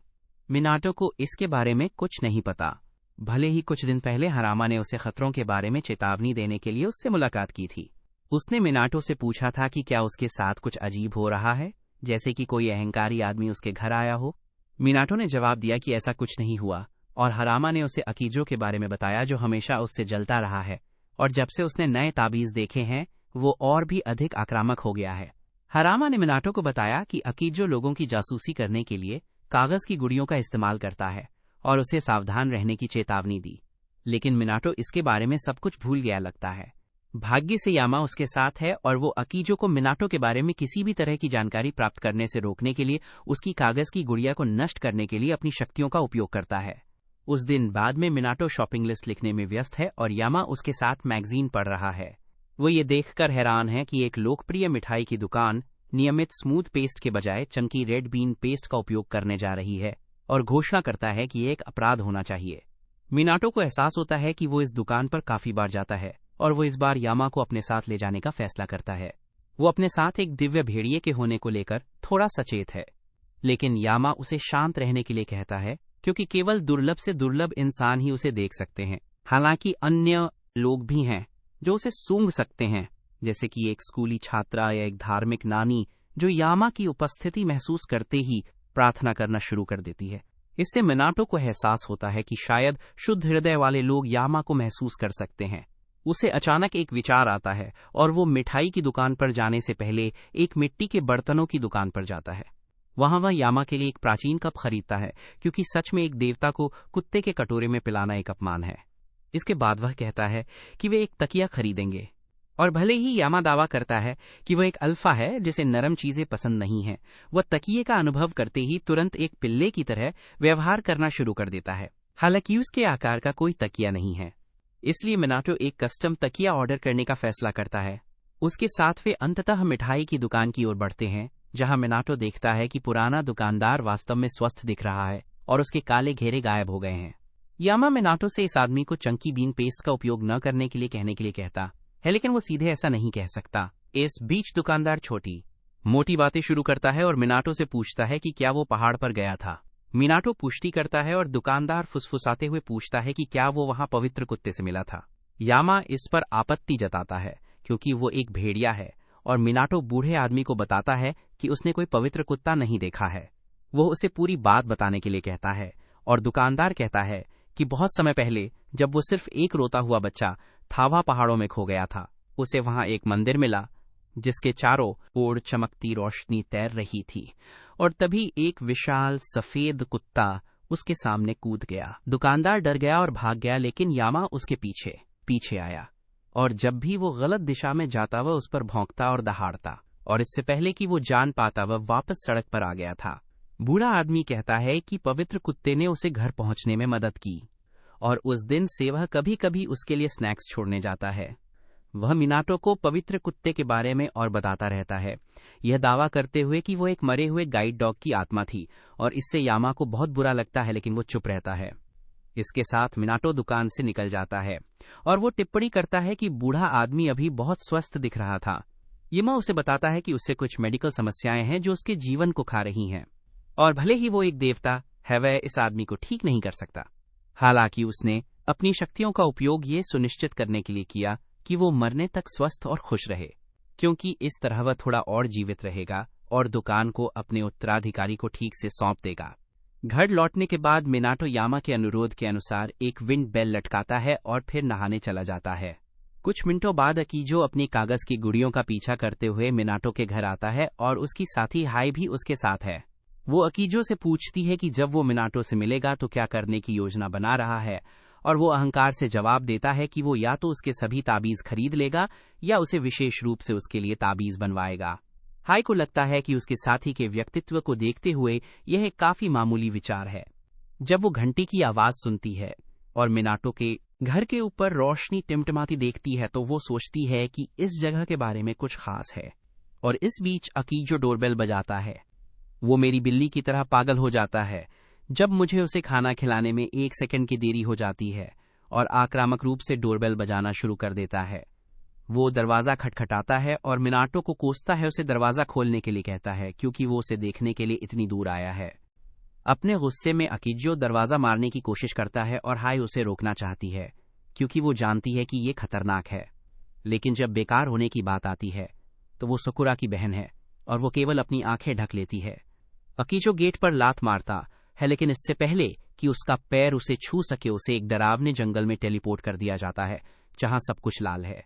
Speaker 1: मिनाटो को इसके बारे में कुछ नहीं पता। भले ही कुछ दिन पहले हरामा ने उसे खतरों के बारे में चेतावनी देने के लिए उससे मुलाकात की थी। उसने मिनाटो से पूछा था कि क्या उसके साथ कुछ अजीब हो रहा है, जैसे कि कोई अहंकारी आदमी उसके घर आया हो। मिनाटो ने जवाब दिया कि ऐसा कुछ नहीं हुआ, और हरामा ने उसे अकीजो के बारे में बताया जो हमेशा उससे जलता रहा है, और जब से उसने नए ताबीज देखे हैं वो और भी अधिक आक्रामक हो गया है। हरामा ने मिनाटो को बताया कि अकीजो लोगों की जासूसी करने के लिए कागज की गुड़ियों का इस्तेमाल करता है और उसे सावधान रहने की चेतावनी दी, लेकिन मिनाटो इसके बारे में सब कुछ भूल गया लगता है। भाग्य से यामा उसके साथ है और वो अकीजो को मिनाटो के बारे में किसी भी तरह की जानकारी प्राप्त करने से रोकने के लिए उसकी कागज की गुड़िया को नष्ट करने के लिए अपनी शक्तियों का उपयोग करता है। उस दिन बाद में मिनाटो शॉपिंग लिस्ट लिखने में व्यस्त है और यामा उसके साथ मैगजीन पढ़ रहा है। वो ये देखकर हैरान है कि एक लोकप्रिय मिठाई की दुकान नियमित स्मूथ पेस्ट के बजाय चंकी रेड बीन पेस्ट का उपयोग करने जा रही है और घोषणा करता है कि ये एक अपराध होना चाहिए। मिनाटो को एहसास होता है कि वो इस दुकान पर काफी बार जाता है और वो इस बार यामा को अपने साथ ले जाने का फैसला करता है। वो अपने साथ एक दिव्य भेड़िए के होने को लेकर थोड़ा सचेत है, लेकिन यामा उसे शांत रहने के लिए कहता है, क्योंकि केवल दुर्लभ से दुर्लभ इंसान ही उसे देख सकते हैं। हालांकि अन्य लोग भी हैं जो उसे सूंघ सकते हैं, जैसे कि एक स्कूली छात्रा या एक धार्मिक नानी जो यामा की उपस्थिति महसूस करते ही प्रार्थना करना शुरू कर देती है। इससे मिनाटो को एहसास होता है कि शायद शुद्ध हृदय वाले लोग यामा को महसूस कर सकते हैं। उसे अचानक एक विचार आता है और वो मिठाई की दुकान पर जाने से पहले एक मिट्टी के बर्तनों की दुकान पर जाता है। वहां वह यामा के लिए एक प्राचीन कप खरीदता है, क्योंकि सच में एक देवता को कुत्ते के कटोरे में पिलाना एक अपमान है। इसके बाद वह कहता है कि वे एक तकिया खरीदेंगे, और भले ही यामा दावा करता है कि वह एक अल्फा है जिसे नरम चीजें पसंद नहीं है, वह तकिए का अनुभव करते ही तुरंत एक पिल्ले की तरह व्यवहार करना शुरू कर देता है। हालांकि उसके आकार का कोई तकिया नहीं है, इसलिए मिनाटो एक कस्टम तकिया ऑर्डर करने का फैसला करता है। उसके साथ वे अंततः मिठाई की दुकान की ओर बढ़ते हैं, जहां मिनाटो देखता है कि पुराना दुकानदार वास्तव में स्वस्थ दिख रहा है और उसके काले घेरे गायब हो गए हैं। यामा मिनाटो से इस आदमी को चंकी बीन पेस्ट का उपयोग न करने के लिए कहने के लिए कहता है, लेकिन वो सीधे ऐसा नहीं कह सकता। इस बीच दुकानदार छोटी मोटी बातें शुरू करता है और मिनाटो से पूछता है कि क्या वो पहाड़ पर गया था। मिनाटो पुष्टि करता है और दुकानदार फुसफुसाते हुए पूछता है कि क्या वो वहां पवित्र कुत्ते से मिला था। यामा इस पर आपत्ति जताता है, क्योंकि वो एक भेड़िया है, और मिनाटो बूढ़े आदमी को बताता है कि उसने कोई पवित्र कुत्ता नहीं देखा है। वो उसे पूरी बात बताने के लिए कहता है, और दुकानदार कहता है कि बहुत समय पहले जब वो सिर्फ एक रोता हुआ बच्चा थावा पहाड़ों में खो गया था, उसे वहां एक मंदिर मिला जिसके चारों ओर चमकती रोशनी तैर रही थी, और तभी एक विशाल सफेद कुत्ता उसके सामने कूद गया। दुकानदार डर गया और भाग गया, लेकिन यामा उसके पीछे पीछे आया, और जब भी वो गलत दिशा में जाता वह उस पर भौंकता और दहाड़ता, और इससे पहले कि वो जान पाता वह वापस सड़क पर आ गया था। बूढ़ा आदमी कहता है कि पवित्र कुत्ते ने उसे घर पहुंचने में मदद की, और उस दिन से वह कभी कभी उसके लिए स्नैक्स छोड़ने जाता है। वह मिनाटो को पवित्र कुत्ते के बारे में और बताता रहता है, यह दावा करते हुए कि वो एक मरे हुए गाइड डॉग की आत्मा थी, और इससे यामा को बहुत बुरा लगता है, लेकिन वो चुप रहता है। इसके साथ मिनाटो दुकान से निकल जाता है, और वो टिप्पणी करता है कि बूढ़ा आदमी अभी बहुत स्वस्थ दिख रहा था। यामा उसे बताता है कि उससे कुछ मेडिकल समस्याएं हैं जो उसके जीवन को खा रही हैं, और भले ही वो एक देवता है, वह इस आदमी को ठीक नहीं कर सकता। हालांकि उसने अपनी शक्तियों का उपयोग ये सुनिश्चित करने के लिए किया कि वो मरने तक स्वस्थ और खुश रहे, क्योंकि इस तरह वह थोड़ा और जीवित रहेगा और दुकान को अपने उत्तराधिकारी को ठीक से सौंप देगा। घर लौटने के बाद मिनाटो यामा के अनुरोध के अनुसार एक विंड बेल लटकाता है और फिर नहाने चला जाता है। कुछ मिनटों बाद अकीजो अपनी कागज की गुड़ियों का पीछा करते हुए मिनाटो के घर आता है, और उसकी साथी हाई भी उसके साथ है। वो अकीजो से पूछती है कि जब वो मिनाटो से मिलेगा तो क्या करने की योजना बना रहा है, और वो अहंकार से जवाब देता है कि वो या तो उसके सभी ताबीज खरीद लेगा या उसे विशेष रूप से उसके लिए ताबीज बनवाएगा। हाई को लगता है कि उसके साथी के व्यक्तित्व को देखते हुए यह एक काफी मामूली विचार है। जब वो घंटी की आवाज सुनती है और मिनाटो के घर के ऊपर रोशनी टिमटिमाती देखती है, तो वो सोचती है कि इस जगह के बारे में कुछ खास है। और इस बीच अकीजो डोरबेल बजाता है। वो मेरी बिल्ली की तरह पागल हो जाता है जब मुझे उसे खाना खिलाने में 1 सेकंड की देरी हो जाती है, और आक्रामक रूप से डोरबेल बजाना शुरू कर देता है। वो दरवाज़ा खटखटाता है और मिनाटो को कोसता है, उसे दरवाज़ा खोलने के लिए कहता है क्योंकि वो उसे देखने के लिए इतनी दूर आया है। अपने गुस्से में अकीजो दरवाज़ा मारने की कोशिश करता है और हाई उसे रोकना चाहती है क्योंकि वो जानती है कि ये खतरनाक है। लेकिन जब बेकार होने की बात आती है तो वो सकुरा की बहन है और वो केवल अपनी आंखें ढक लेती है। अकीजो गेट पर लात मारता है, लेकिन इससे पहले कि उसका पैर उसे छू सके उसे एक डरावने जंगल में टेलीपोर्ट कर दिया जाता है जहां सब कुछ लाल है।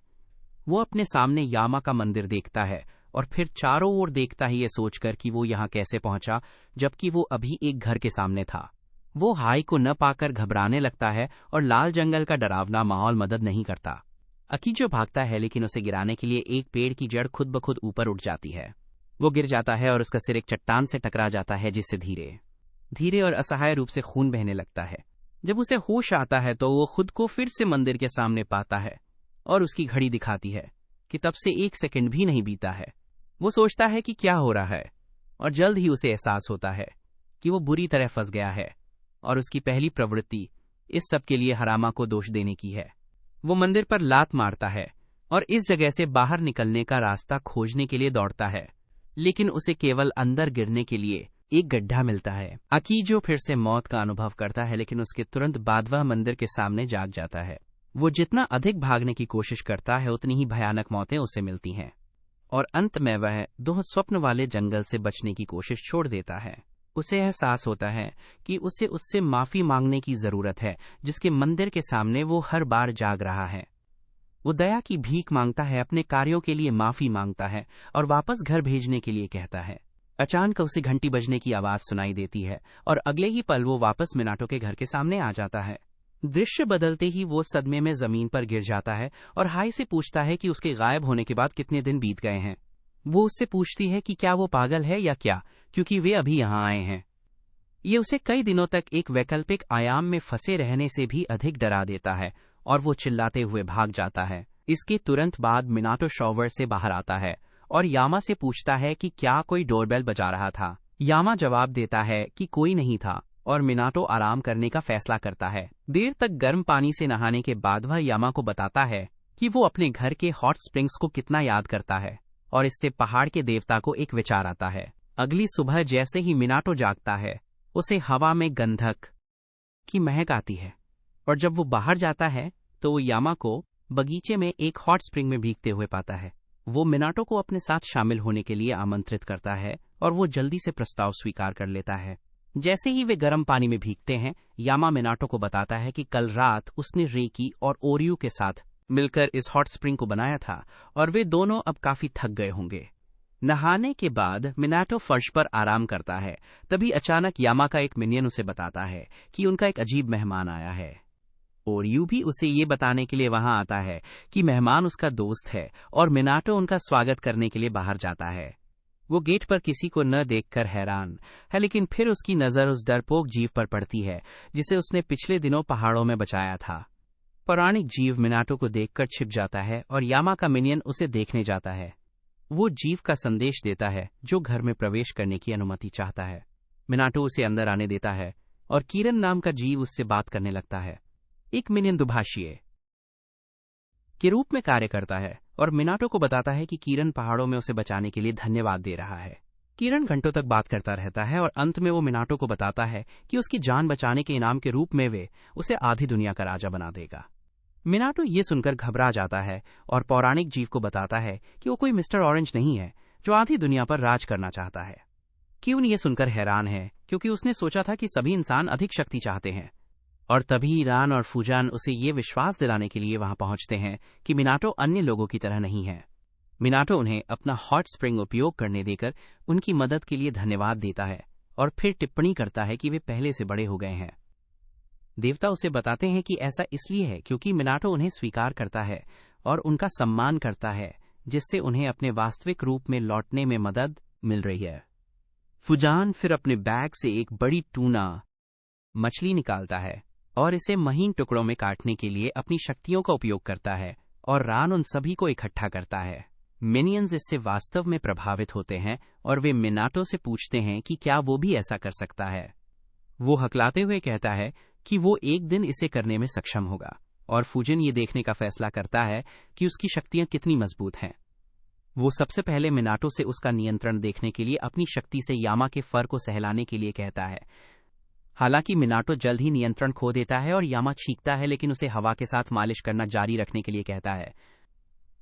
Speaker 1: वो अपने सामने यामा का मंदिर देखता है और फिर चारों ओर देखता है ये सोचकर कि वो यहाँ कैसे पहुंचा जबकि वो अभी एक घर के सामने था। वो हाई को न पाकर घबराने लगता है और लाल जंगल का डरावना माहौल मदद नहीं करता। अकीजो भागता है लेकिन उसे गिराने के लिए एक पेड़ की जड़ खुद ब खुद ऊपर उठ जाती है। वो गिर जाता है और उसका सिर एक चट्टान से टकरा जाता है जिससे धीरे धीरे और असहाय रूप से खून बहने लगता है। जब उसे होश आता है तो वो खुद को फिर से मंदिर के सामने पाता है और उसकी घड़ी दिखाती है कि तब से 1 सेकंड भी नहीं बीता है। वो सोचता है कि क्या हो रहा है और जल्द ही उसे एहसास होता है कि वो बुरी तरह फंस गया है और उसकी पहली प्रवृत्ति इस सब के लिए हरामा को दोष देने की है। वो मंदिर पर लात मारता है और इस जगह से बाहर निकलने का रास्ता खोजने के लिए दौड़ता है, लेकिन उसे केवल अंदर गिरने के लिए एक गड्ढा मिलता है। अकीजो फिर से मौत का अनुभव करता है, लेकिन उसके तुरंत बाद वह मंदिर के सामने जाग जाता है। वो जितना अधिक भागने की कोशिश करता है उतनी ही भयानक मौतें उसे मिलती हैं और अंत में वह स्वप्न वाले जंगल से बचने की कोशिश छोड़ देता है। उसे एहसास होता है कि उसे उससे माफी मांगने की जरूरत है जिसके मंदिर के सामने वो हर बार जाग रहा है। वो दया की भीख मांगता है, अपने कार्यों के लिए माफी मांगता है और वापस घर भेजने के लिए कहता है। अचानक उसे घंटी बजने की आवाज सुनाई देती है और अगले ही पल वो वापस मिनाटो के घर के सामने आ जाता है। दृश्य बदलते ही वो सदमे में जमीन पर गिर जाता है और हाई से पूछता है कि उसके गायब होने के बाद कितने दिन बीत गए हैं। वो उससे पूछती है कि क्या वो पागल है या क्या, क्योंकि वे अभी यहाँ आए हैं। ये उसे कई दिनों तक एक वैकल्पिक आयाम में फंसे रहने से भी अधिक डरा देता है और वो चिल्लाते हुए भाग जाता है। इसके तुरंत बाद मिनाटो शॉवर से बाहर आता है और यामा से पूछता है कि क्या कोई डोरबेल बजा रहा था। यामा जवाब देता है कि कोई नहीं था और मिनाटो आराम करने का फैसला करता है। देर तक गर्म पानी से नहाने के बाद वह यामा को बताता है कि वो अपने घर के हॉट स्प्रिंग्स को कितना याद करता है और इससे पहाड़ के देवता को एक विचार आता है। अगली सुबह जैसे ही मिनाटो जागता है उसे हवा में गंधक की महक आती है और जब वो बाहर जाता है तो वो यामा को बगीचे में एक हॉट स्प्रिंग में भीगते हुए पाता है। वो मिनाटो को अपने साथ शामिल होने के लिए आमंत्रित करता है और वो जल्दी से प्रस्ताव स्वीकार कर लेता है। जैसे ही वे गर्म पानी में भीगते हैं, यामा मिनाटो को बताता है कि कल रात उसने रेकी और ओरियू के साथ मिलकर इस हॉट स्प्रिंग को बनाया था और वे दोनों अब काफी थक गए होंगे। नहाने के बाद मिनाटो फर्श पर आराम करता है, तभी अचानक यामा का एक मिनियन उसे बताता है कि उनका एक अजीब मेहमान आया है। ओरियू भी उसे ये बताने के लिए वहां आता है कि मेहमान उसका दोस्त है और मिनाटो उनका स्वागत करने के लिए बाहर जाता है। वो गेट पर किसी को न देखकर हैरान है, लेकिन फिर उसकी नजर उस डरपोक जीव पर पड़ती है जिसे उसने पिछले दिनों पहाड़ों में बचाया था। पौराणिक जीव मिनाटो को देखकर छिप जाता है और यामा का मिनियन उसे देखने जाता है। वो जीव का संदेश देता है जो घर में प्रवेश करने की अनुमति चाहता है। मिनाटो उसे अंदर आने देता है और किरण नाम का जीव उससे बात करने लगता है। एक मिनियन दुभाषिए के रूप में कार्य करता है और मिनाटो को बताता है कि किरण पहाड़ों में उसे बचाने के लिए धन्यवाद दे रहा है। किरण घंटों तक बात करता रहता है और अंत में वो मिनाटो को बताता है कि उसकी जान बचाने के इनाम के रूप में वे उसे आधी दुनिया का राजा बना देगा। मिनाटो ये सुनकर घबरा जाता है और पौराणिक जीव को बताता है कि वो कोई मिस्टर ऑरेंज नहीं है जो आधी दुनिया पर राज करना चाहता है। क्यों ये सुनकर हैरान है क्योंकि उसने सोचा था कि सभी इंसान अधिक शक्ति चाहते हैं। और तभी रान और फूजान उसे ये विश्वास दिलाने के लिए वहां पहुंचते हैं कि मिनाटो अन्य लोगों की तरह नहीं है। मिनाटो उन्हें अपना हॉट स्प्रिंग उपयोग करने देकर उनकी मदद के लिए धन्यवाद देता है और फिर टिप्पणी करता है कि वे पहले से बड़े हो गए हैं। देवता उसे बताते हैं कि ऐसा इसलिए है क्योंकि मिनाटो उन्हें स्वीकार करता है और उनका सम्मान करता है, जिससे उन्हें अपने वास्तविक रूप में लौटने में मदद मिल रही है। फूजान फिर अपने बैग से एक बड़ी टूना मछली निकालता है और इसे महीन टुकड़ों में काटने के लिए अपनी शक्तियों का उपयोग करता है और रान उन सभी को इकट्ठा करता है। मिनियंस इससे वास्तव में प्रभावित होते हैं और वे मिनाटो से पूछते हैं कि क्या वो भी ऐसा कर सकता है। वो हकलाते हुए कहता है कि वो एक दिन इसे करने में सक्षम होगा। और फुजिन ये देखने का फैसला करता है कि उसकी शक्तियां कितनी मजबूत हैं। वो सबसे पहले मिनाटो से उसका नियंत्रण देखने के लिए अपनी शक्ति से यामा के फर को सहलाने के लिए कहता है। हालांकि मिनाटो जल्द ही नियंत्रण खो देता है और यामा छींकता है, लेकिन उसे हवा के साथ मालिश करना जारी रखने के लिए कहता है।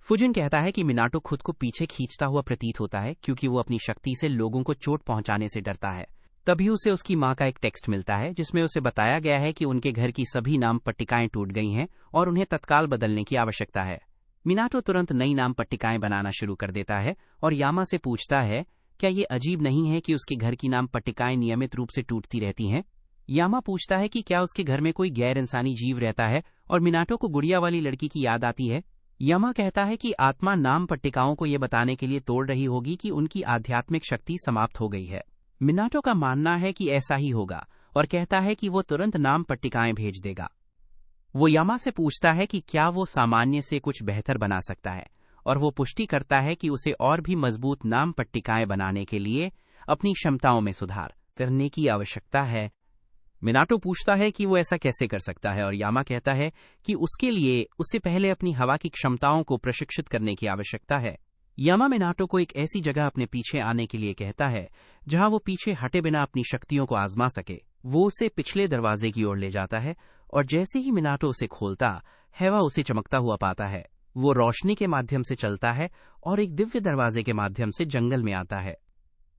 Speaker 1: फुजिन कहता है कि मिनाटो खुद को पीछे खींचता हुआ प्रतीत होता है क्योंकि वो अपनी शक्ति से लोगों को चोट पहुंचाने से डरता है। तभी उसे उसकी मां का एक टेक्स्ट मिलता है जिसमें उसे बताया गया है कि उनके घर की सभी नाम पट्टिकाएं टूट गई हैं और उन्हें तत्काल बदलने की आवश्यकता है। मिनाटो तुरंत नई नाम पट्टिकाएं बनाना शुरू कर देता है और यामा से पूछता है, क्या ये अजीब नहीं है कि उसके घर की नाम पट्टिकाएं नियमित रूप से टूटती रहती हैं? यामा पूछता है कि क्या उसके घर में कोई गैर इंसानी जीव रहता है और मिनाटो को गुड़िया वाली लड़की की याद आती है। यामा कहता है कि आत्मा नाम पट्टिकाओं को ये बताने के लिए तोड़ रही होगी कि उनकी आध्यात्मिक शक्ति समाप्त हो गई है। मिनाटो का मानना है कि ऐसा ही होगा और कहता है कि वो तुरंत नाम पट्टिकाएं भेज देगा। वो यामा से पूछता है कि क्या वो सामान्य से कुछ बेहतर बना सकता है और वो पुष्टि करता है कि उसे और भी मजबूत नाम पट्टिकाएं बनाने के लिए अपनी क्षमताओं में सुधार करने की आवश्यकता है। मिनाटो पूछता है कि वो ऐसा कैसे कर सकता है और यामा कहता है कि उसके लिए उसे पहले अपनी हवा की क्षमताओं को प्रशिक्षित करने की आवश्यकता है। यामा मिनाटो को एक ऐसी जगह अपने पीछे आने के लिए कहता है जहां वो पीछे हटे बिना अपनी शक्तियों को आजमा सके। वो उसे पिछले दरवाजे की ओर ले जाता है और जैसे ही मिनाटो उसे खोलता है वह उसे चमकता हुआ पाता है। वो रोशनी के माध्यम से चलता है और एक दिव्य दरवाजे के माध्यम से जंगल में आता है।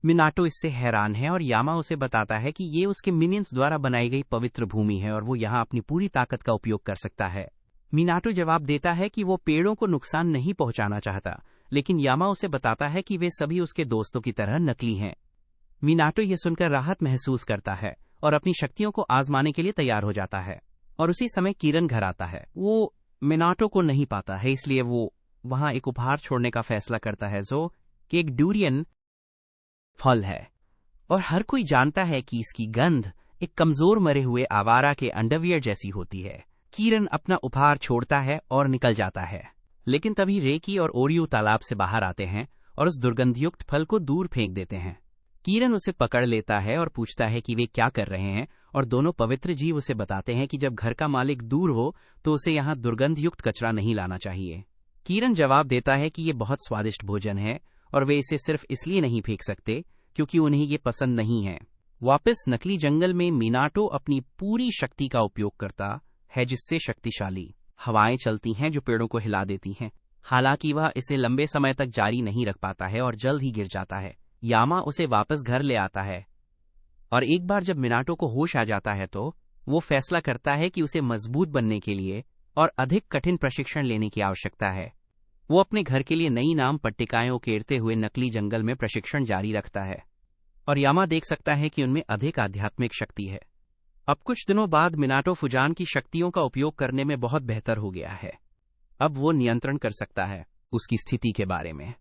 Speaker 1: मिनाटो इससे हैरान है और यामा उसे बताता है कि ये उसके मिनियंस द्वारा बनाई गई पवित्र भूमि है और वो यहाँ अपनी पूरी ताकत का उपयोग कर सकता है। मिनाटो जवाब देता है कि वो पेड़ों को नुकसान नहीं पहुंचाना चाहता, लेकिन यामा उसे बताता है कि वे सभी उसके दोस्तों की तरह नकली हैं। मिनाटो ये सुनकर राहत महसूस करता है और अपनी शक्तियों को आजमाने के लिए तैयार हो जाता है। और उसी समय कीरन घर आता है। वो मिनाटो को नहीं पाता है, इसलिए वो वहां एक उपहार छोड़ने का फैसला करता है जो कि एक डूरियन फल है और हर कोई जानता है कि इसकी गंध एक कमजोर मरे हुए आवारा के अंडरवियर जैसी होती है। कीरन अपना उपहार छोड़ता है और निकल जाता है, लेकिन तभी रेकी और ओरियो तालाब से बाहर आते हैं और उस दुर्गंधयुक्त फल को दूर फेंक देते हैं। कीरन उसे पकड़ लेता है और पूछता है कि वे क्या कर रहे हैं और दोनों पवित्र जीव उसे बताते हैं कि जब घर का मालिक दूर हो तो उसे यहाँ दुर्गंधयुक्त कचरा नहीं लाना चाहिए। कीरन जवाब देता है कि ये बहुत स्वादिष्ट भोजन है और वे इसे सिर्फ इसलिए नहीं फेंक सकते क्योंकि उन्हें ये पसंद नहीं है। वापस नकली जंगल में मिनाटो अपनी पूरी शक्ति का उपयोग करता है जिससे शक्तिशाली हवाएं चलती हैं जो पेड़ों को हिला देती हैं। हालांकि वह इसे लंबे समय तक जारी नहीं रख पाता है और जल्द ही गिर जाता है। यामा उसे वापस घर ले आता है और एक बार जब मिनाटो को होश आ जाता है तो वो फैसला करता है कि उसे मजबूत बनने के लिए और अधिक कठिन प्रशिक्षण लेने की आवश्यकता है। वो अपने घर के लिए नई नाम पट्टिकाएं उकेरते हुए नकली जंगल में प्रशिक्षण जारी रखता है और यामा देख सकता है कि उनमें अधिक आध्यात्मिक शक्ति है। अब कुछ दिनों बाद मिनाटो फुजान की शक्तियों का उपयोग करने में बहुत बेहतर हो गया है। अब वो नियंत्रण कर सकता है उसकी स्थिति के बारे में।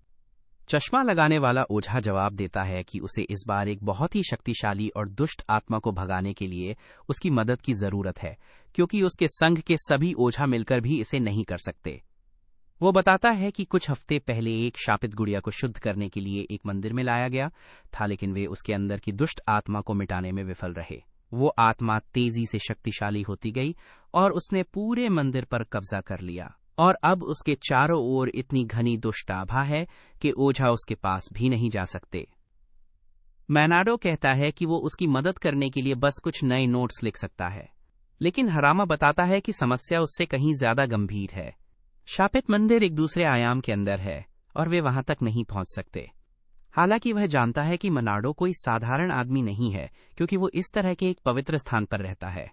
Speaker 1: चश्मा लगाने वाला ओझा जवाब देता है कि उसे इस बार एक बहुत ही शक्तिशाली और दुष्ट आत्मा को भगाने के लिए उसकी मदद की जरूरत है क्योंकि उसके संघ के सभी ओझा मिलकर भी इसे नहीं कर सकते। वो बताता है कि कुछ हफ्ते पहले एक शापित गुड़िया को शुद्ध करने के लिए एक मंदिर में लाया गया था, लेकिन वे उसके अंदर की दुष्ट आत्मा को मिटाने में विफल रहे। वो आत्मा तेजी से शक्तिशाली होती गई और उसने पूरे मंदिर पर कब्जा कर लिया और अब उसके चारों ओर इतनी घनी दुष्ट आभा है कि ओझा उसके पास भी नहीं जा सकते। मैनाडो कहता है कि वो उसकी मदद करने के लिए बस कुछ नए नोट्स लिख सकता है, लेकिन हरामा बताता है कि समस्या उससे कहीं ज्यादा गंभीर है। शापित मंदिर एक दूसरे आयाम के अंदर है और वे वहां तक नहीं पहुंच सकते। हालांकि वह जानता है कि मनाडो कोई साधारण आदमी नहीं है क्योंकि वो इस तरह के एक पवित्र स्थान पर रहता है।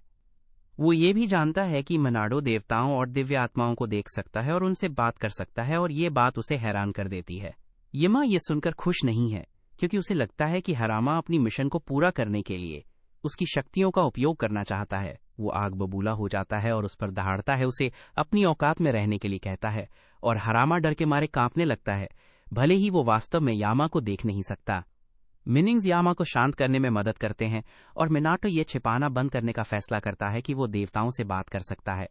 Speaker 1: वो ये भी जानता है कि मनाडो देवताओं और दिव्य आत्माओं को देख सकता है और उनसे बात कर सकता है और ये बात उसे हैरान कर देती है। यमा ये सुनकर खुश नहीं है क्योंकि उसे लगता है कि हरामा अपनी मिशन को पूरा करने के लिए उसकी शक्तियों का उपयोग करना चाहता है। वो आग बबूला हो जाता है और उस पर दहाड़ता है, उसे अपनी औकात में रहने के लिए कहता है और हरामा डर के मारे कांपने लगता है, भले ही वो वास्तव में यामा को देख नहीं सकता। मिनिंग्स यामा को शांत करने में मदद करते हैं और मिनाटो ये छिपाना बंद करने का फैसला करता है कि वो देवताओं से बात कर सकता है।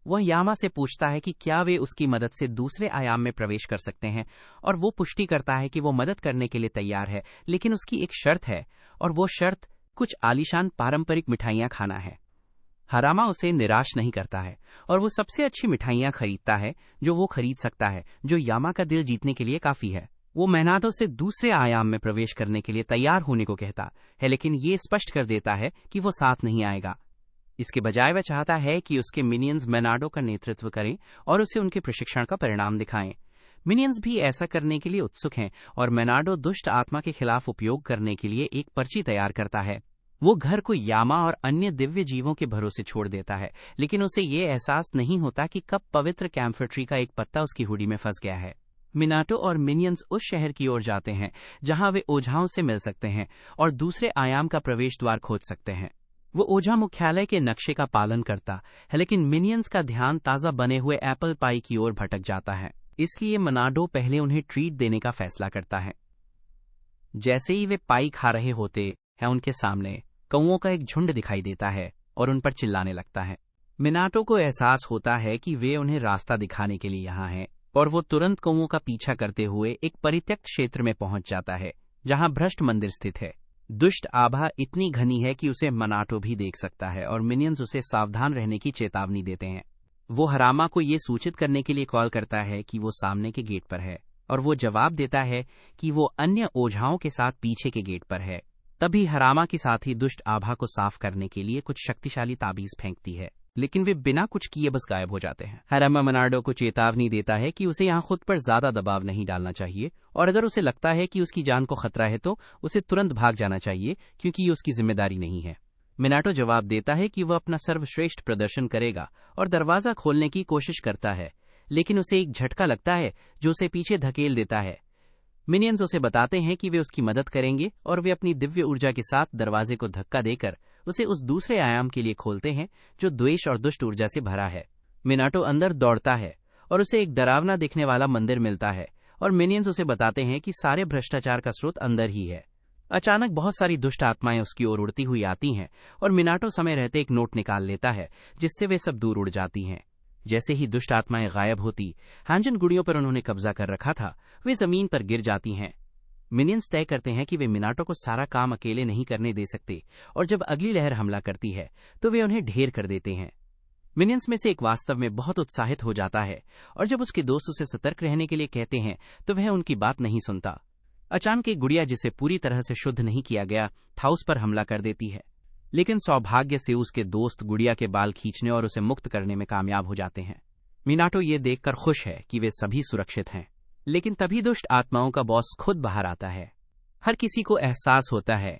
Speaker 1: वह यामा से पूछता है कि क्या वे उसकी मदद से दूसरे आयाम में प्रवेश कर सकते हैं और वो पुष्टि करता है कि वो मदद करने के लिए तैयार है, लेकिन उसकी एक शर्त है और वो शर्त कुछ आलीशान पारंपरिक मिठाइयां खाना है। हरामा उसे निराश नहीं करता है और वो सबसे अच्छी मिठाइयाँ खरीदता है जो वो खरीद सकता है, जो यामा का दिल जीतने के लिए काफी है। वो मेनाटो से दूसरे आयाम में प्रवेश करने के लिए तैयार होने को कहता है, लेकिन ये स्पष्ट कर देता है कि वो साथ नहीं आएगा। इसके बजाय वह चाहता है कि उसके मिनियंस मेनाडो का नेतृत्व करें और उसे उनके प्रशिक्षण का परिणाम दिखाएं। मिनियंस भी ऐसा करने के लिए उत्सुक हैं और मेनाडो दुष्ट आत्मा के खिलाफ उपयोग करने के लिए एक पर्ची तैयार करता है। वो घर को यामा और अन्य दिव्य जीवों के भरोसे छोड़ देता है, लेकिन उसे ये एहसास नहीं होता कि कब पवित्र कैम्फर ट्री का एक पत्ता उसकी हुडी में फंस गया है। मिनाटो और मिनियंस उस शहर की ओर जाते हैं जहां वे ओझाओं से मिल सकते हैं और दूसरे आयाम का प्रवेश द्वार खोज सकते हैं। वो ओझा मुख्यालय के नक्शे का पालन करता है, लेकिन मिनियंस का ध्यान ताज़ा बने हुए एप्पल पाई की ओर भटक जाता है। इसलिए मेनाडो पहले उन्हें ट्रीट देने का फैसला करता है। जैसे ही वे पाई खा रहे होते हैं, उनके सामने कौओं का एक झुंड दिखाई देता है और उन पर चिल्लाने लगता है। मिनाटो को एहसास होता है कि वे उन्हें रास्ता दिखाने के लिए यहाँ हैं और वो तुरंत कौओं का पीछा करते हुए एक परित्यक्त क्षेत्र में पहुंच जाता है जहां भ्रष्ट मंदिर स्थित है। दुष्ट आभा इतनी घनी है कि उसे मेनाटो भी देख सकता है और मिनियंस उसे सावधान रहने की चेतावनी देते हैं। वो हरामा को ये सूचित करने के लिए कॉल करता है कि वो सामने के गेट पर है और वो जवाब देता है कि वो अन्य ओझाओं के साथ पीछे के गेट पर है। तभी हरामा के साथ ही दुष्ट आभा को साफ करने के लिए कुछ शक्तिशाली ताबीज फेंकती है, लेकिन वे बिना कुछ किए बस गायब हो जाते हैं। हरामा मेनाडो को चेतावनी देता है कि उसे यहाँ खुद पर ज्यादा दबाव नहीं डालना चाहिए और अगर उसे लगता है कि उसकी जान को खतरा है तो उसे तुरंत भाग जाना चाहिए, क्योंकि ये उसकी जिम्मेदारी नहीं है। मिनाटो जवाब देता है कि वह अपना सर्वश्रेष्ठ प्रदर्शन करेगा और दरवाजा खोलने की कोशिश करता है, लेकिन उसे एक झटका लगता है जो उसे पीछे धकेल देता है। मिनियंस उसे बताते हैं कि वे उसकी मदद करेंगे और वे अपनी दिव्य ऊर्जा के साथ दरवाजे को धक्का देकर उसे उस दूसरे आयाम के लिए खोलते हैं जो द्वेष और दुष्ट ऊर्जा से भरा है। मिनाटो अंदर दौड़ता है और उसे एक डरावना दिखने वाला मंदिर मिलता है और मिनियंस उसे बताते हैं कि सारे भ्रष्टाचार का स्रोत अंदर ही है। अचानक बहुत सारी दुष्ट आत्माएं उसकी ओर उड़ती हुई आती हैं और मिनाटो समय रहते एक नोट निकाल लेता है जिससे वे सब दूर उड़ जाती हैं। जैसे ही दुष्ट आत्माएं गायब होती हैं, जिन गुड़ियों पर उन्होंने कब्जा कर रखा था वे जमीन पर गिर जाती हैं। मिनियंस तय करते हैं कि वे मिनाटो को सारा काम अकेले नहीं करने दे सकते और जब अगली लहर हमला करती है तो वे उन्हें ढेर कर देते हैं। मिनियंस में से एक वास्तव में बहुत उत्साहित हो जाता है और जब उसके दोस्त उसे सतर्क रहने के लिए कहते हैं तो वह उनकी बात नहीं सुनता। अचानक एक गुड़िया जिसे पूरी तरह से शुद्ध नहीं किया गया था उस पर हमला कर देती है, लेकिन सौभाग्य से उसके दोस्त गुड़िया के बाल खींचने और उसे मुक्त करने में कामयाब हो जाते हैं। मिनाटो ये देखकर खुश है कि वे सभी सुरक्षित हैं, लेकिन तभी दुष्ट आत्माओं का बॉस खुद बाहर आता है। हर किसी को एहसास होता है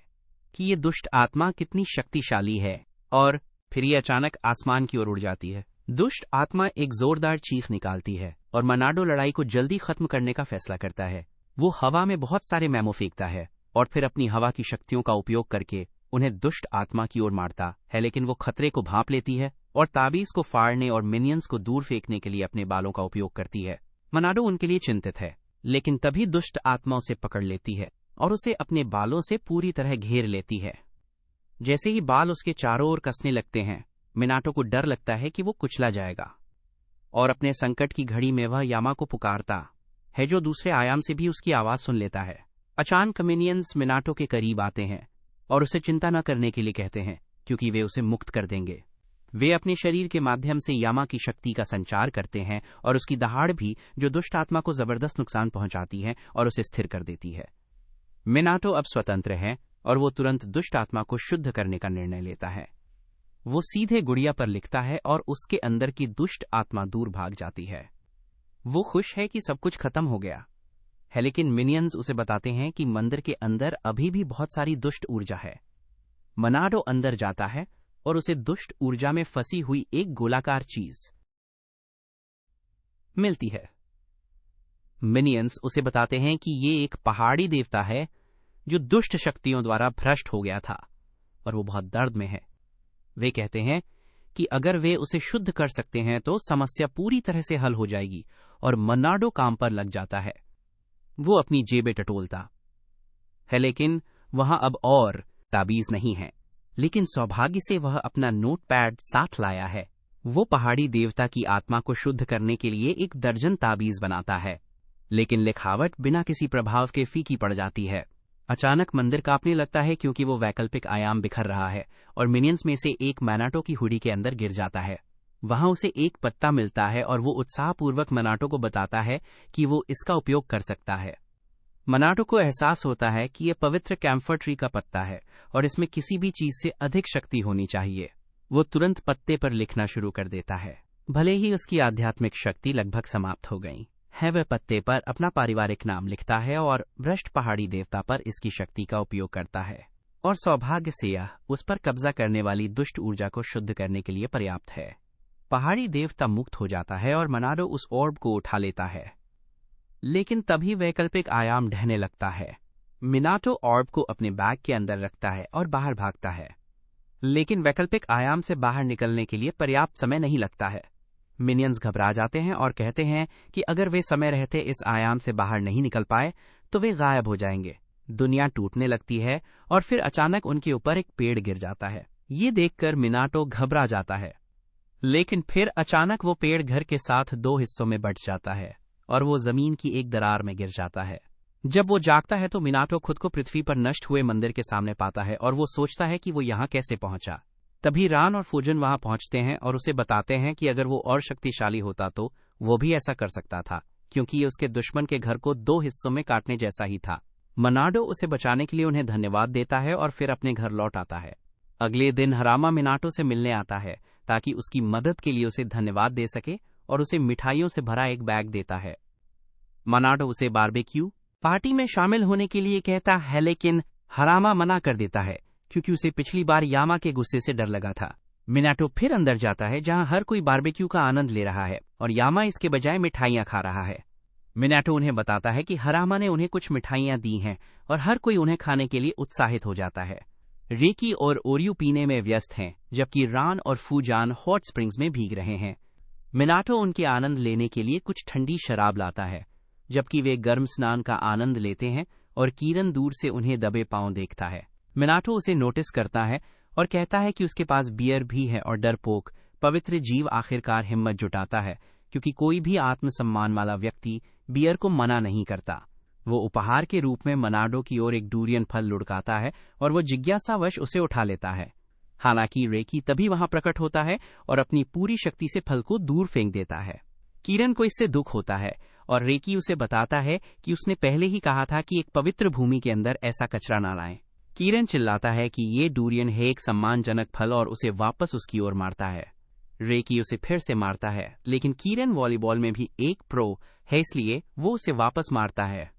Speaker 1: कि ये दुष्ट आत्मा कितनी शक्तिशाली है और फिर ये अचानक आसमान की ओर उड़ जाती है। दुष्ट आत्मा एक जोरदार चीख निकालती है और मेनाडो लड़ाई को जल्दी खत्म करने का फैसला करता है। वो हवा में बहुत सारे मैमो फेंकता है और फिर अपनी हवा की शक्तियों का उपयोग करके उन्हें दुष्ट आत्मा की ओर मारता है, लेकिन वो खतरे को भांप लेती है और ताबीज को फाड़ने और मिनियंस को दूर फेंकने के लिए अपने बालों का उपयोग करती है। मेनाडो उनके लिए चिंतित है, लेकिन तभी दुष्ट आत्मा उसे पकड़ लेती है और उसे अपने बालों से पूरी तरह घेर लेती है। जैसे ही बाल उसके चारों ओर कसने लगते हैं, मिनाटो को डर लगता है कि वो कुचला जाएगा और अपने संकट की घड़ी में वह यामा को पुकारता है जो दूसरे आयाम से भी उसकी आवाज सुन लेता है। अचानक मिनियंस मिनाटो के करीब आते हैं और उसे चिंता न करने के लिए कहते हैं, क्योंकि वे उसे मुक्त कर देंगे। वे अपने शरीर के माध्यम से यामा की शक्ति का संचार करते हैं और उसकी दहाड़ भी जो दुष्ट आत्मा को जबरदस्त नुकसान पहुंचाती है और उसे स्थिर कर देती है। मिनाटो अब स्वतंत्र है और वो तुरंत दुष्ट आत्मा को शुद्ध करने का निर्णय लेता है। वो सीधे गुड़िया पर लिखता है और उसके अंदर की दुष्ट आत्मा दूर भाग जाती है। वो खुश है कि सब कुछ खत्म हो गया है, लेकिन मिनियंस उसे बताते हैं कि मंदिर के अंदर अभी भी बहुत सारी दुष्ट ऊर्जा है। मेनाडो अंदर जाता है और उसे दुष्ट ऊर्जा में फंसी हुई एक गोलाकार चीज मिलती है। मिनियंस उसे बताते हैं कि ये एक पहाड़ी देवता है जो दुष्ट शक्तियों द्वारा भ्रष्ट हो गया था और वो बहुत दर्द में है। वे कहते हैं कि अगर वे उसे शुद्ध कर सकते हैं तो समस्या पूरी तरह से हल हो जाएगी और मेनाडो काम पर लग जाता है। वो अपनी जेबें टटोलता है, लेकिन वहां अब और ताबीज नहीं है, लेकिन सौभाग्य से वह अपना नोटपैड साथ लाया है। वो पहाड़ी देवता की आत्मा को शुद्ध करने के लिए एक दर्जन ताबीज बनाता है, लेकिन लिखावट बिना किसी प्रभाव के फीकी पड़ जाती है। अचानक मंदिर कांपने लगता है क्योंकि वो वैकल्पिक आयाम बिखर रहा है और मिनियंस में से एक मनाटो की हुडी के अंदर गिर जाता है। वहां उसे एक पत्ता मिलता है और वो उत्साहपूर्वक मनाटो को बताता है कि वो इसका उपयोग कर सकता है। मनाटो को एहसास होता है कि यह पवित्र कैम्फर ट्री का पत्ता है और इसमें किसी भी चीज से अधिक शक्ति होनी चाहिए। वो तुरंत पत्ते पर लिखना शुरू कर देता है। भले ही उसकी आध्यात्मिक शक्ति लगभग समाप्त हो गई है, वह पत्ते पर अपना पारिवारिक नाम लिखता है और भ्रष्ट पहाड़ी देवता पर इसकी शक्ति का उपयोग करता है, और सौभाग्य से यह उस पर कब्जा करने वाली दुष्ट ऊर्जा को शुद्ध करने के लिए पर्याप्त है। पहाड़ी देवता मुक्त हो जाता है और मनाडो उस ऑर्ब को उठा लेता है, लेकिन तभी वैकल्पिक आयाम ढहने लगता है। मिनाटो ऑर्ब को अपने बैग के अंदर रखता है और बाहर भागता है, लेकिन वैकल्पिक आयाम से बाहर निकलने के लिए पर्याप्त समय नहीं लगता है। मिनियंस घबरा जाते हैं और कहते हैं कि अगर वे समय रहते इस आयाम से बाहर नहीं निकल पाए तो वे गायब हो जाएंगे। दुनिया टूटने लगती है और फिर अचानक उनके ऊपर एक पेड़ गिर जाता है। ये देखकर मिनाटो घबरा जाता है, लेकिन फिर अचानक वो पेड़ घर के साथ 2 हिस्सों में बंट जाता है और वो जमीन की एक दरार में गिर जाता है। जब वो जागता है तो मिनाटो खुद को पृथ्वी पर नष्ट हुए मंदिर के सामने पाता है और वो सोचता है कि वो यहाँ कैसे पहुंचा। तभी रान और फूजन वहां पहुंचते हैं और उसे बताते हैं कि अगर वो और शक्तिशाली होता तो वो भी ऐसा कर सकता था, क्योंकि ये उसके दुश्मन के घर को 2 हिस्सों में काटने जैसा ही था। मनाडो उसे बचाने के लिए उन्हें धन्यवाद देता है और फिर अपने घर लौट आता है। अगले दिन हरामा मिनाटो से मिलने आता है ताकि उसकी मदद के लिए उसे धन्यवाद दे सके और उसे मिठाइयों से भरा एक बैग देता है। मनाडो उसे बारबेक्यू पार्टी में शामिल होने के लिए कहता है, लेकिन हरामा मना कर देता है क्योंकि उसे पिछली बार यामा के गुस्से से डर लगा था। मिनाटो फिर अंदर जाता है जहां हर कोई बारबेक्यू का आनंद ले रहा है और यामा इसके बजाय मिठाइयां खा रहा है। मिनाटो उन्हें बताता है कि हरामा ने उन्हें कुछ मिठाइयां दी हैं और हर कोई उन्हें खाने के लिए उत्साहित हो जाता है। रेकी और ओरियो पीने में व्यस्त हैं, जबकि रान और फूजान हॉट स्प्रिंग्स में भीग रहे हैं। मिनाटो उनके आनंद लेने के लिए कुछ ठंडी शराब लाता है, जबकि वे गर्म स्नान का आनंद लेते हैं और कीरन दूर से उन्हें दबे पांव देखता है। मिनाटो उसे नोटिस करता है और कहता है कि उसके पास बियर भी है और डरपोक पवित्र जीव आखिरकार हिम्मत जुटाता है, क्योंकि कोई भी आत्मसम्मान वाला व्यक्ति बियर को मना नहीं करता। वो उपहार के रूप में मनाडो की ओर एक डूरियन फल लुढ़काता है और वो जिज्ञासावश उसे उठा लेता है। हालांकि रेकी तभी वहां प्रकट होता है और अपनी पूरी शक्ति से फल को दूर फेंक देता है। कीरन को इससे दुख होता है और रेकी उसे बताता है कि उसने पहले ही कहा था कि एक पवित्र भूमि के अंदर ऐसा कचरा ना लाएं। कीरन चिल्लाता है कि ये डूरियन है एक सम्मानजनक फल और उसे वापस उसकी ओर मारता है। रेकी उसे फिर से मारता है, लेकिन कीरन वॉलीबॉल में भी एक प्रो है, इसलिए वो उसे वापस मारता है।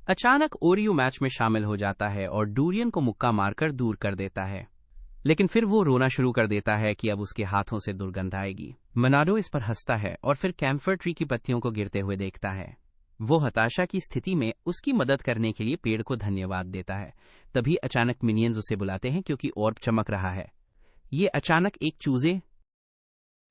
Speaker 1: अचानक ओरियो मैच में शामिल हो जाता है और डूरियन को मुक्का मारकर दूर कर देता है, लेकिन फिर वो रोना शुरू कर देता है कि अब उसके हाथों से दुर्गंध आएगी। मनाडो इस पर हंसता है और फिर कैम्फर ट्री की पत्तियों को गिरते हुए देखता है। वो हताशा की स्थिति में उसकी मदद करने के लिए पेड़ को धन्यवाद देता है। तभी अचानक मिनियंस उसे बुलाते हैं क्योंकि ऑर्ब चमक रहा है। ये अचानक एक चूजे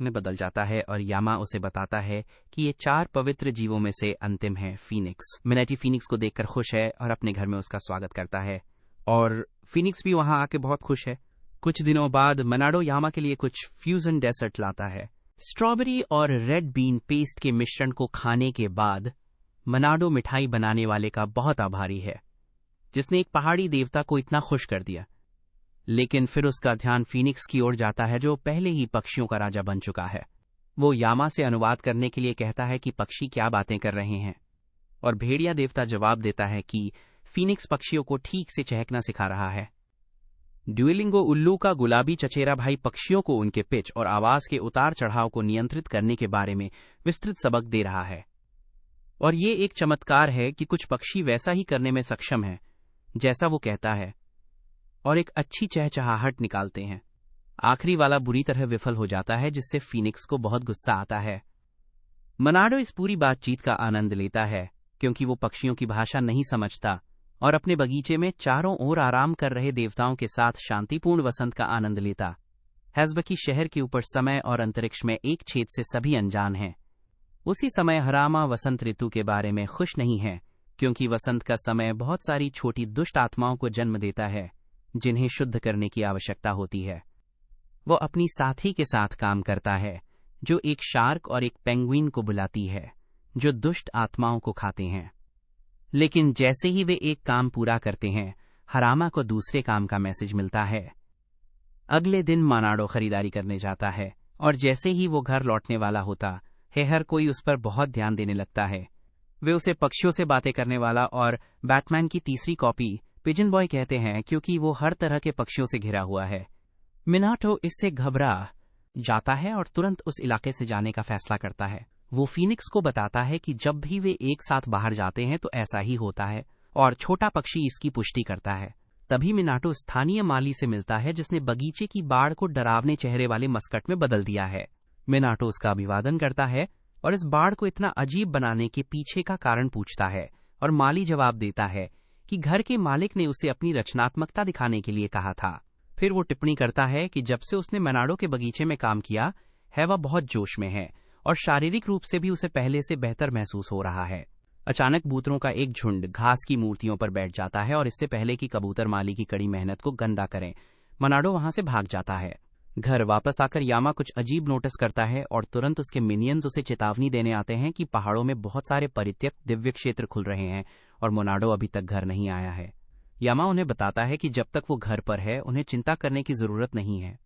Speaker 1: में बदल जाता है और यामा उसे बताता है कि ये 4 पवित्र जीवों में से अंतिम है, फीनिक्स। मिनाटी फीनिक्स को देखकर खुश है और अपने घर में उसका स्वागत करता है, और फीनिक्स भी वहां आके बहुत खुश है। कुछ दिनों बाद मनाडो यामा के लिए कुछ फ्यूजन डेजर्ट लाता है। स्ट्रॉबेरी और रेड बीन पेस्ट के मिश्रण को खाने के बाद मनाडो मिठाई बनाने वाले का बहुत आभारी है, जिसने एक पहाड़ी देवता को इतना खुश कर दिया। लेकिन फिर उसका ध्यान फीनिक्स की ओर जाता है, जो पहले ही पक्षियों का राजा बन चुका है। वो यामा से अनुवाद करने के लिए कहता है कि पक्षी क्या बातें कर रहे हैं, और भेड़िया देवता जवाब देता है कि फीनिक्स पक्षियों को ठीक से चहकना सिखा रहा है। ड्यूलिंगो उल्लू का गुलाबी चचेरा भाई पक्षियों को उनके पिच और आवाज के उतार चढ़ाव को नियंत्रित करने के बारे में विस्तृत सबक दे रहा है, और ये एक चमत्कार है कि कुछ पक्षी वैसा ही करने में सक्षम हैं जैसा वो कहता है, और एक अच्छी चहचहाहट निकालते हैं। आखिरी वाला बुरी तरह विफल हो जाता है, जिससे फीनिक्स को बहुत गुस्सा आता है। मनाडो इस पूरी बातचीत का आनंद लेता है क्योंकि वो पक्षियों की भाषा नहीं समझता और अपने बगीचे में चारों ओर आराम कर रहे देवताओं के साथ शांतिपूर्ण वसंत का आनंद लेता। हैज़बकी शहर के ऊपर समय और अंतरिक्ष में एक छेद से सभी अनजान हैं। उसी समय हरामा वसंत ऋतु के बारे में खुश नहीं है, क्योंकि वसंत का समय बहुत सारी छोटी दुष्ट आत्माओं को जन्म देता है जिन्हें शुद्ध करने की आवश्यकता होती है। वो अपनी साथी के साथ काम करता है, जो एक शार्क और एक पेंगुइन को बुलाती है, जो दुष्ट आत्माओं को खाते हैं। लेकिन जैसे ही वे एक काम पूरा करते हैं, हरामा को दूसरे काम का मैसेज मिलता है। अगले दिन मनाडो खरीदारी करने जाता है और जैसे ही वो घर लौटने वाला होता है हर कोई उस पर बहुत ध्यान देने लगता है। वे उसे पक्षियों से बातें करने वाला और बैटमैन की तीसरी कॉपी पिजन बॉय कहते हैं क्योंकि वो हर तरह के पक्षियों से घिरा हुआ है। मिनाटो इससे घबरा जाता है और तुरंत उस इलाके से जाने का फैसला करता है। वो फीनिक्स को बताता है कि जब भी वे एक साथ बाहर जाते हैं तो ऐसा ही होता है और छोटा पक्षी इसकी पुष्टि करता है। तभी मिनाटो स्थानीय माली से मिलता है जिसने बगीचे की बाड़ को डरावने चेहरे वाले मस्कट में बदल दिया है। मिनाटो उसका अभिवादन करता है और इस बाड़ को इतना अजीब बनाने के पीछे का कारण पूछता है और माली जवाब देता है कि घर के मालिक ने उसे अपनी रचनात्मकता दिखाने के लिए कहा था। फिर वो टिप्पणी करता है कि जब से उसने मिनाटो के बगीचे में काम किया है वह बहुत जोश में है और शारीरिक रूप से भी उसे पहले से बेहतर महसूस हो रहा है। अचानक बूतरों का एक झुंड घास की मूर्तियों पर बैठ जाता है और इससे पहले कि कबूतर माली की कड़ी मेहनत को गंदा करें मिनाटो वहां से भाग जाता है। घर वापस आकर यामा कुछ अजीब नोटिस करता है और तुरंत उसके मिनियंस उसे चेतावनी देने आते हैं कि पहाड़ों में बहुत सारे परित्यक्त दिव्य क्षेत्र खुल रहे हैं और मिनाटो अभी तक घर नहीं आया है। यामा उन्हें बताता है कि जब तक वो घर पर है उन्हें चिंता करने की जरूरत नहीं है।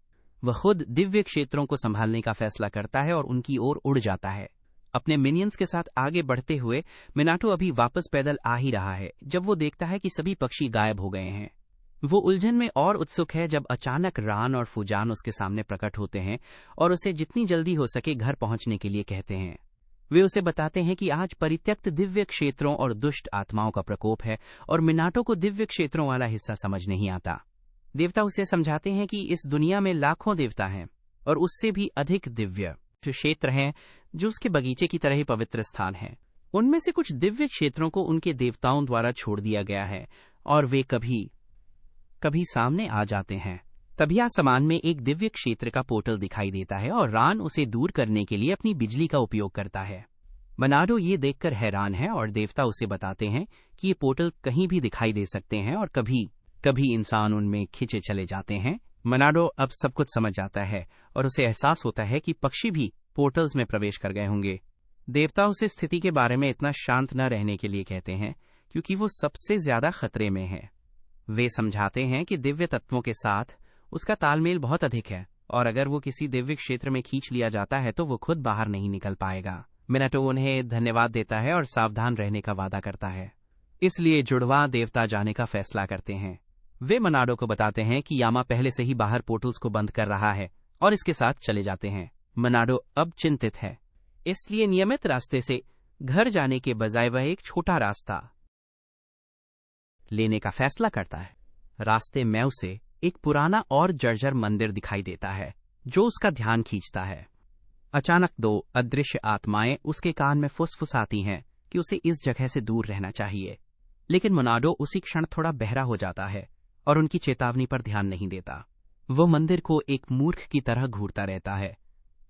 Speaker 1: वह खुद दिव्य क्षेत्रों को संभालने का फैसला करता है और उनकी ओर उड़ जाता है। अपने मिनियंस के साथ आगे बढ़ते हुए मिनाटो अभी वापस पैदल आ ही रहा है जब वो देखता है कि सभी पक्षी गायब हो गए हैं। वो उलझन में और उत्सुक है जब अचानक रान और फुजान उसके सामने प्रकट होते हैं और उसे जितनी जल्दी हो सके घर पहुंचने के लिए कहते हैं। वे उसे बताते हैं कि आज परित्यक्त दिव्य क्षेत्रों और दुष्ट आत्माओं का प्रकोप है और मिनाटो को दिव्य क्षेत्रों वाला हिस्सा समझ नहीं आता। देवता उसे समझाते हैं कि इस दुनिया में लाखों देवता हैं और उससे भी अधिक दिव्य जो क्षेत्र हैं जो उसके बगीचे की तरह ही पवित्र स्थान हैं। उनमें से कुछ दिव्य क्षेत्रों को उनके देवताओं द्वारा छोड़ दिया गया है और वे कभी कभी सामने आ जाते हैं। तभी आसमान में एक दिव्य क्षेत्र का पोर्टल दिखाई देता है और रान उसे दूर करने के लिए अपनी बिजली का उपयोग करता है। मिनाटो ये देखकर हैरान है और देवता उसे बताते हैं कि ये पोर्टल कहीं भी दिखाई दे सकते हैं और कभी कभी इंसान उनमें खिंचे चले जाते हैं। मिनाटो अब सब कुछ समझ जाता है और उसे एहसास होता है कि पक्षी भी पोर्टल्स में प्रवेश कर गए होंगे। देवता उसे स्थिति के बारे में इतना शांत न रहने के लिए कहते हैं क्योंकि वो सबसे ज्यादा खतरे में है। वे समझाते हैं कि दिव्य तत्वों के साथ उसका तालमेल बहुत अधिक है और अगर वो किसी दिव्य क्षेत्र में खींच लिया जाता है तो वो खुद बाहर नहीं निकल पाएगा। मिनाटो उन्हें धन्यवाद देता है और सावधान रहने का वादा करता है। इसलिए जुड़वा देवता जाने का फैसला करते हैं। वे मिनाटो को बताते हैं कि यामा पहले से ही बाहर पोर्टल्स को बंद कर रहा है और इसके साथ चले जाते हैं। मिनाटो अब चिंतित है, इसलिए नियमित रास्ते से घर जाने के बजाय वह एक छोटा रास्ता लेने का फैसला करता है। रास्ते में उसे एक पुराना और जर्जर मंदिर दिखाई देता है जो उसका ध्यान खींचता है। अचानक दो अदृश्य आत्माएं उसके कान में फुसफुसाती हैं कि उसे इस जगह से दूर रहना चाहिए, लेकिन मिनाटो उसी क्षण थोड़ा बहरा हो जाता है और उनकी चेतावनी पर ध्यान नहीं देता। वो मंदिर को एक मूर्ख की तरह घूरता रहता है।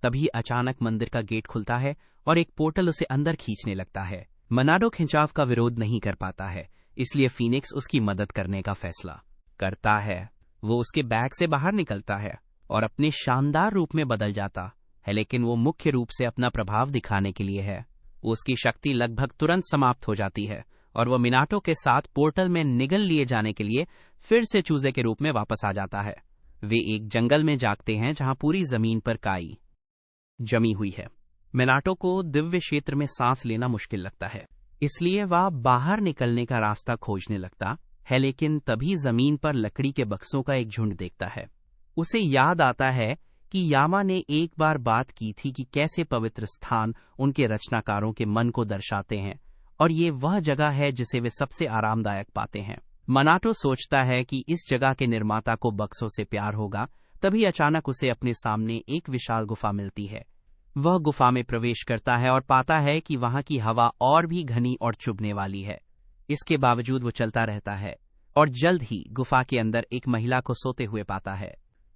Speaker 1: तभी अचानक मंदिर का गेट खुलता है और एक पोर्टल उसे अंदर खींचने लगता है। मिनाटो खिंचाव का विरोध नहीं कर पाता है, इसलिए फीनिक्स उसकी मदद करने का फैसला करता है। वो उसके बैग से बाहर निकलता है और अपने शानदार रूप में बदल जाता है, लेकिन वो मुख्य रूप से अपना प्रभाव दिखाने के लिए है। उसकी शक्ति लगभग तुरंत समाप्त हो जाती है और वह मिनाटो के साथ पोर्टल में निगल लिए जाने के लिए फिर से चूजे के रूप में वापस आ जाता है। वे एक जंगल में जागते हैं जहां पूरी जमीन पर काई जमी हुई है। मिनाटो को दिव्य क्षेत्र में सांस लेना मुश्किल लगता है, इसलिए वह बाहर निकलने का रास्ता खोजने लगता है, लेकिन तभी जमीन पर लकड़ी के बक्सों का एक झुंड देखता है। उसे याद आता है कि यामा ने एक बार बात की थी कि कैसे पवित्र स्थान उनके रचनाकारों के मन को दर्शाते हैं और ये वह जगह है जिसे वे सबसे आरामदायक पाते हैं। मिनाटो सोचता है कि इस जगह के निर्माता को बक्सों से प्यार होगा। तभी अचानक उसे अपने सामने एक विशाल गुफा मिलती है। वह गुफा में प्रवेश करता है और पाता है कि वहां की हवा और भी घनी और चुभने वाली है। इसके बावजूद वो चलता रहता है और जल्द ही गुफा के अंदर एक महिला को सोते हुए पाता है।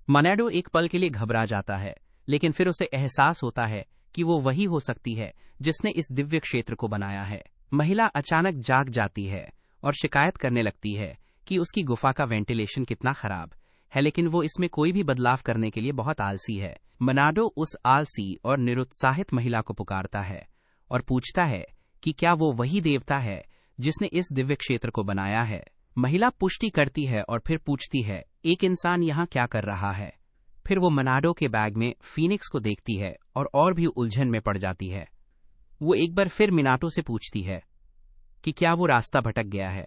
Speaker 1: मिनाटो एक पल के लिए घबरा जाता है, लेकिन फिर उसे एहसास होता है कि वो वही हो सकती है जिसने इस दिव्य क्षेत्र को बनाया है। महिला अचानक जाग जाती है और शिकायत करने लगती है कि उसकी गुफा का वेंटिलेशन कितना खराब है, लेकिन वो इसमें कोई भी बदलाव करने के लिए बहुत आलसी है। मिनाटो उस आलसी और निरुत्साहित महिला को पुकारता है और पूछता है कि क्या वो वही देवता है जिसने इस दिव्य क्षेत्र को बनाया है। महिला पुष्टि करती है और फिर पूछती है, एक इंसान यहाँ क्या कर रहा है? फिर वो मनाडो के बैग में फीनिक्स को देखती है और भी उलझन में पड़ जाती है। वो एक बार फिर मिनाटो से पूछती है कि क्या वो रास्ता भटक गया है,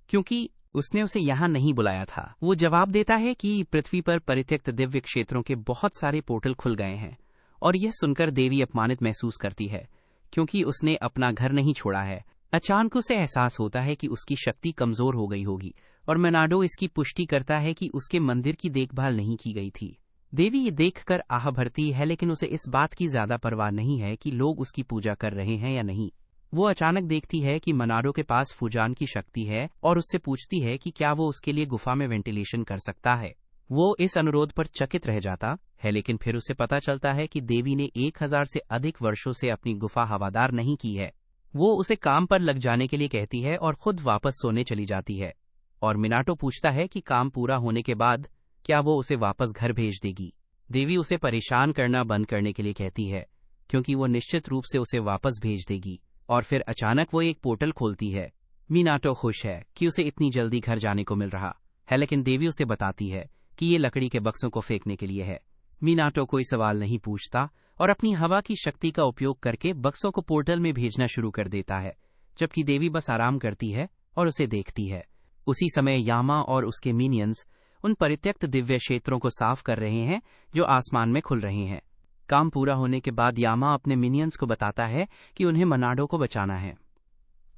Speaker 1: क्योंकि उसने उसे यहाँ नहीं बुलाया था। वो जवाब देता है कि पृथ्वी पर परित्यक्त दिव्य क्षेत्रों के बहुत सारे पोर्टल खुल गए हैं, और यह सुनकर देवी अपमानित महसूस करती है क्योंकि उसने अपना घर नहीं छोड़ा है। अचानक उसे एहसास होता है कि उसकी शक्ति कमजोर हो गई होगी, और मनाडो इसकी पुष्टि करता है कि उसके मंदिर की देखभाल नहीं की गई थी। देवी ये देखकर आह भरती है, लेकिन उसे इस बात की ज्यादा परवाह नहीं है कि लोग उसकी पूजा कर रहे हैं या नहीं। वो अचानक देखती है कि मनाडो के पास फूजान की शक्ति है और उससे पूछती है कि क्या वो उसके लिए गुफा में वेंटिलेशन कर सकता है। वो इस अनुरोध पर चकित रह जाता है, लेकिन फिर उसे पता चलता है कि देवी ने 1000 से अधिक वर्षों से अपनी गुफा हवादार नहीं की है। वो उसे काम पर लग जाने के लिए कहती है और खुद वापस सोने चली जाती है, और मिनाटो पूछता है कि काम पूरा होने के बाद क्या वो उसे वापस घर भेज देगी। देवी उसे परेशान करना बंद करने के लिए कहती है, क्योंकि वो निश्चित रूप से उसे वापस भेज देगी। और फिर अचानक वो एक पोर्टल खोलती है। मिनाटो खुश है कि उसे इतनी जल्दी घर जाने को मिल रहा है, लेकिन देवी उसे बताती है कि ये लकड़ी के बक्सों को फेंकने के लिए है। मिनाटो कोई सवाल नहीं पूछता और अपनी हवा की शक्ति का उपयोग करके बक्सों को पोर्टल में भेजना शुरू कर देता है, जबकि देवी बस आराम करती है और उसे देखती है। उसी समय यामा और उसके मिनियंस उन परित्यक्त दिव्य क्षेत्रों को साफ कर रहे हैं जो आसमान में खुल रहे हैं। काम पूरा होने के बाद यामा अपने मिनियंस को बताता है कि उन्हें मनाडो को बचाना है।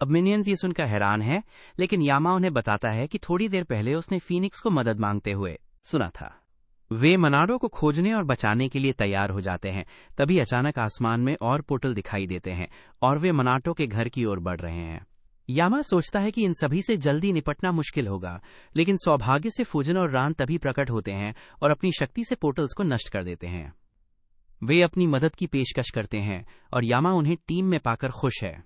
Speaker 1: अब मिनियंस ये सुनकर हैरान है, लेकिन यामा उन्हें बताता है कि थोड़ी देर पहले उसने फीनिक्स को मदद मांगते हुए सुना था। वे मनाडो को खोजने और बचाने के लिए तैयार हो जाते हैं। तभी अचानक आसमान में और पोर्टल दिखाई देते हैं और वे मनाटो के घर की ओर बढ़ रहे हैं। यामा सोचता है कि इन सभी से जल्दी निपटना मुश्किल होगा, लेकिन सौभाग्य से फूजन और रान तभी प्रकट होते हैं और अपनी शक्ति से पोर्टल्स को नष्ट कर देते हैं। वे अपनी मदद की पेशकश करते हैं और यामा उन्हें टीम में पाकर खुश है।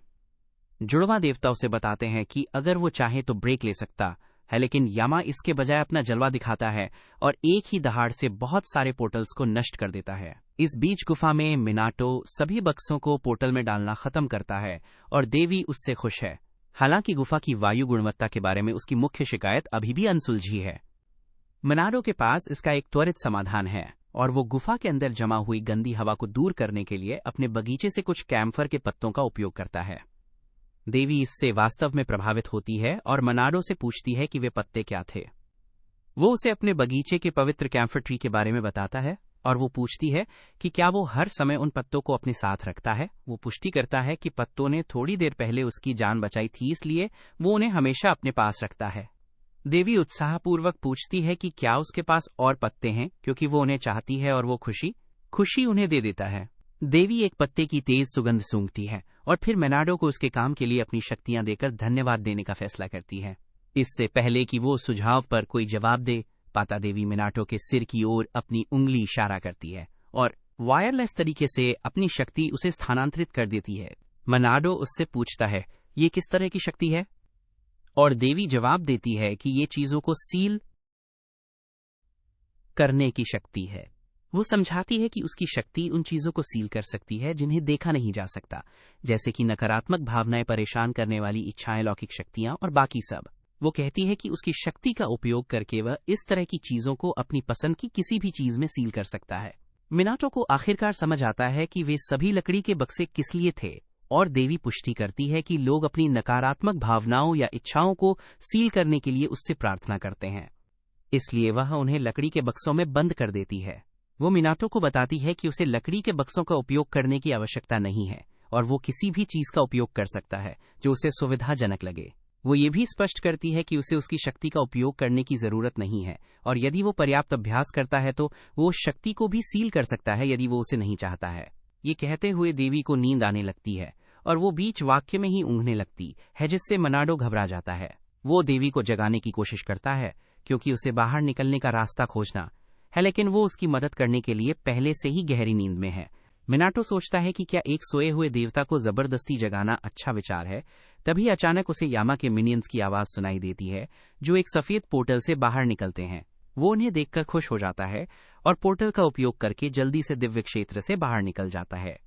Speaker 1: जुड़वा देवता उसे बताते हैं कि अगर वो चाहे तो ब्रेक ले सकता है, लेकिन यामा इसके बजाय अपना जलवा दिखाता है और एक ही दहाड़ से बहुत सारे पोर्टल्स को नष्ट कर देता है। इस बीच गुफा में मिनाटो सभी बक्सों को पोर्टल में डालना खत्म करता है और देवी उससे खुश है। हालांकि गुफा की वायु गुणवत्ता के बारे में उसकी मुख्य शिकायत अभी भी अनसुलझी है। मनाडो के पास इसका एक त्वरित समाधान है और वो गुफा के अंदर जमा हुई गंदी हवा को दूर करने के लिए अपने बगीचे से कुछ कैम्फर के पत्तों का उपयोग करता है। देवी इससे वास्तव में प्रभावित होती है और मनाडो से पूछती है कि वे पत्ते क्या थे। वो उसे अपने बगीचे के पवित्र कैम्फर ट्री के बारे में बताता है और वो पूछती है कि क्या वो हर समय उन पत्तों को अपने साथ रखता है। वो पुष्टि करता है कि पत्तों ने थोड़ी देर पहले उसकी जान बचाई थी, इसलिए वो उन्हें हमेशा अपने पास रखता है। देवी उत्साहपूर्वक पूछती है कि क्या उसके पास और पत्ते हैं, क्योंकि वो उन्हें चाहती है और वो खुशी उन्हें दे देता है। देवी एक पत्ते की तेज सुगंध सूंघती है और फिर मनाडो को उसके काम के लिए अपनी शक्तियां देकर धन्यवाद देने का फैसला करती है। इससे पहले कि वो सुझाव पर कोई जवाब दे पाता, देवी मिनाटो के सिर की ओर अपनी उंगली इशारा करती है और वायरलेस तरीके से अपनी शक्ति उसे स्थानांतरित कर देती है। मनाडो उससे पूछता है, ये किस तरह की शक्ति है? और देवी जवाब देती है कि ये चीजों को सील करने की शक्ति है। वो समझाती है कि उसकी शक्ति उन चीजों को सील कर सकती है जिन्हें देखा नहीं जा सकता, जैसे कि नकारात्मक भावनाएं, परेशान करने वाली इच्छाएं, लौकिक शक्तियां और बाकी सब। वो कहती है कि उसकी शक्ति का उपयोग करके वह इस तरह की चीजों को अपनी पसंद की किसी भी चीज में सील कर सकता है। मिनाटो को आखिरकार समझ आता है कि वे सभी लकड़ी के बक्से किस लिए थे, और देवी पुष्टि करती है कि लोग अपनी नकारात्मक भावनाओं या इच्छाओं को सील करने के लिए उससे प्रार्थना करते हैं, इसलिए वह उन्हें लकड़ी के बक्सों में बंद कर देती है। वो मिनाटो को बताती है कि उसे लकड़ी के बक्सों का उपयोग करने की आवश्यकता नहीं है और वो किसी भी चीज का उपयोग कर सकता है जो उसे सुविधाजनक लगे। वो ये भी स्पष्ट करती है कि उसे उसकी शक्ति का उपयोग करने की जरूरत नहीं है, और यदि वो पर्याप्त अभ्यास करता है तो वो उस शक्ति को भी सील कर सकता है यदि वो उसे नहीं चाहता है। ये कहते हुए देवी को नींद आने लगती है और वो बीच वाक्य में ही ऊँघने लगती है, जिससे मनाडो घबरा जाता है। वो देवी को जगाने की कोशिश करता है क्योंकि उसे बाहर निकलने का रास्ता खोजना है, लेकिन वो उसकी मदद करने के लिए पहले से ही गहरी नींद में है। मिनाटो सोचता है कि क्या एक सोए हुए देवता को जबरदस्ती जगाना अच्छा विचार है। तभी अचानक उसे यामा के मिनियंस की आवाज सुनाई देती है जो एक सफेद पोर्टल से बाहर निकलते हैं। वो उन्हें देखकर खुश हो जाता है और पोर्टल का उपयोग करके जल्दी से दिव्य क्षेत्र से बाहर निकल जाता है।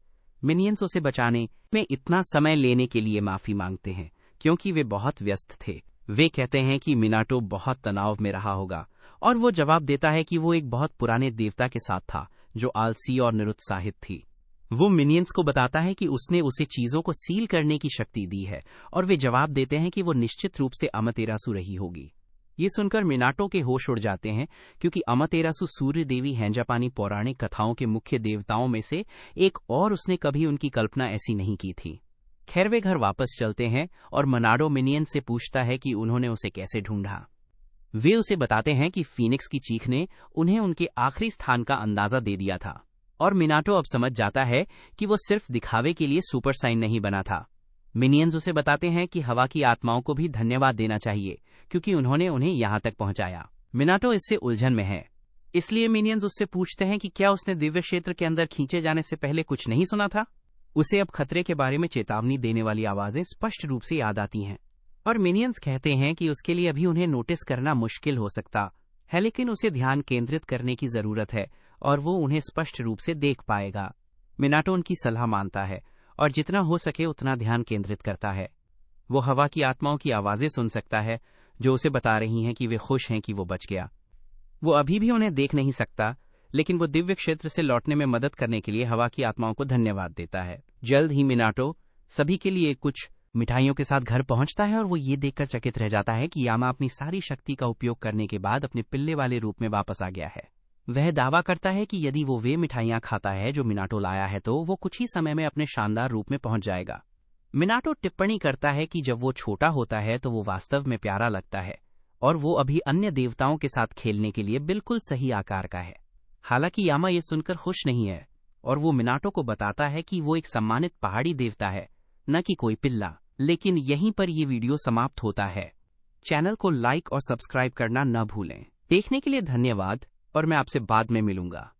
Speaker 1: मिनियंस उसे बचाने में इतना समय लेने के लिए माफी मांगते हैं क्योंकि वे बहुत व्यस्त थे। वे कहते हैं कि मिनाटो बहुत तनाव में रहा होगा और वो जवाब देता है कि वो एक बहुत पुराने देवता के साथ था जो आलसी और निरुत्साहित थी। वो मिनियंस को बताता है कि उसने उसे चीजों को सील करने की शक्ति दी है और वे जवाब देते हैं कि वो निश्चित रूप से अमातेरासु रही होगी। ये सुनकर मिनाटो के होश उड़ जाते हैं क्योंकि अमातेरासु सूर्य देवी हैंजापानी पौराणिक कथाओं के मुख्य देवताओं में से एक और उसने कभी उनकी कल्पना ऐसी नहीं की थी। खैर वे घर वापस चलते हैं और मनाडो मिनियन से पूछता है कि उन्होंने उसे कैसे ढूंढा। वे उसे बताते हैं कि फीनिक्स की चीख ने उन्हें उनके आखिरी स्थान का अंदाजा दे दिया था और मिनाटो अब समझ जाता है कि वो सिर्फ दिखावे के लिए सुपर साइन नहीं बना था। मिनियंस उसे बताते हैं कि हवा की आत्माओं को भी धन्यवाद देना चाहिए क्योंकि उन्होंने उन्हें यहां तक पहुंचाया। मिनाटो इससे उलझन में है, इसलिए मिनियंस उससे पूछते हैं कि क्या उसने दिव्य क्षेत्र के अंदर खींचे जाने से पहले कुछ नहीं सुना था। उसे अब खतरे के बारे में चेतावनी देने वाली आवाजें स्पष्ट रूप से याद आती हैं और मिनियंस कहते हैं कि उसके लिए अभी उन्हें नोटिस करना मुश्किल हो सकता है, लेकिन उसे ध्यान केंद्रित करने की जरूरत है और वो उन्हें स्पष्ट रूप से देख पाएगा। मिनाटो उनकी सलाह मानता है और जितना हो सके उतना ध्यान केंद्रित करता है। वो हवा की आत्माओं की आवाजें सुन सकता है जो उसे बता रही हैं कि वे खुश हैं कि वो बच गया। वो अभी भी उन्हें देख नहीं सकता, लेकिन वो दिव्य क्षेत्र से लौटने में मदद करने के लिए हवा की आत्माओं को धन्यवाद देता है। जल्द ही मिनाटो सभी के लिए कुछ मिठाइयों के साथ घर पहुंचता है और वो ये देखकर चकित रह जाता है कि यामा अपनी सारी शक्ति का उपयोग करने के बाद अपने पिल्ले वाले रूप में वापस आ गया है। वह दावा करता है कि यदि वो वे मिठाइयां खाता है जो मिनाटो लाया है तो वो कुछ ही समय में अपने शानदार रूप में पहुंच जाएगा। मिनाटो टिप्पणी करता है कि जब वो छोटा होता है तो वो वास्तव में प्यारा लगता है और वो अभी अन्य देवताओं के साथ खेलने के लिए बिल्कुल सही आकार का है। हालांकि यामा ये सुनकर खुश नहीं है और वो मिनाटो को बताता है कि वो एक सम्मानित पहाड़ी देवता है, न कि कोई पिल्ला। लेकिन यहीं पर ये वीडियो समाप्त होता है। चैनल को लाइक और सब्सक्राइब करना न भूलें। देखने के लिए धन्यवाद और मैं आपसे बाद में मिलूंगा।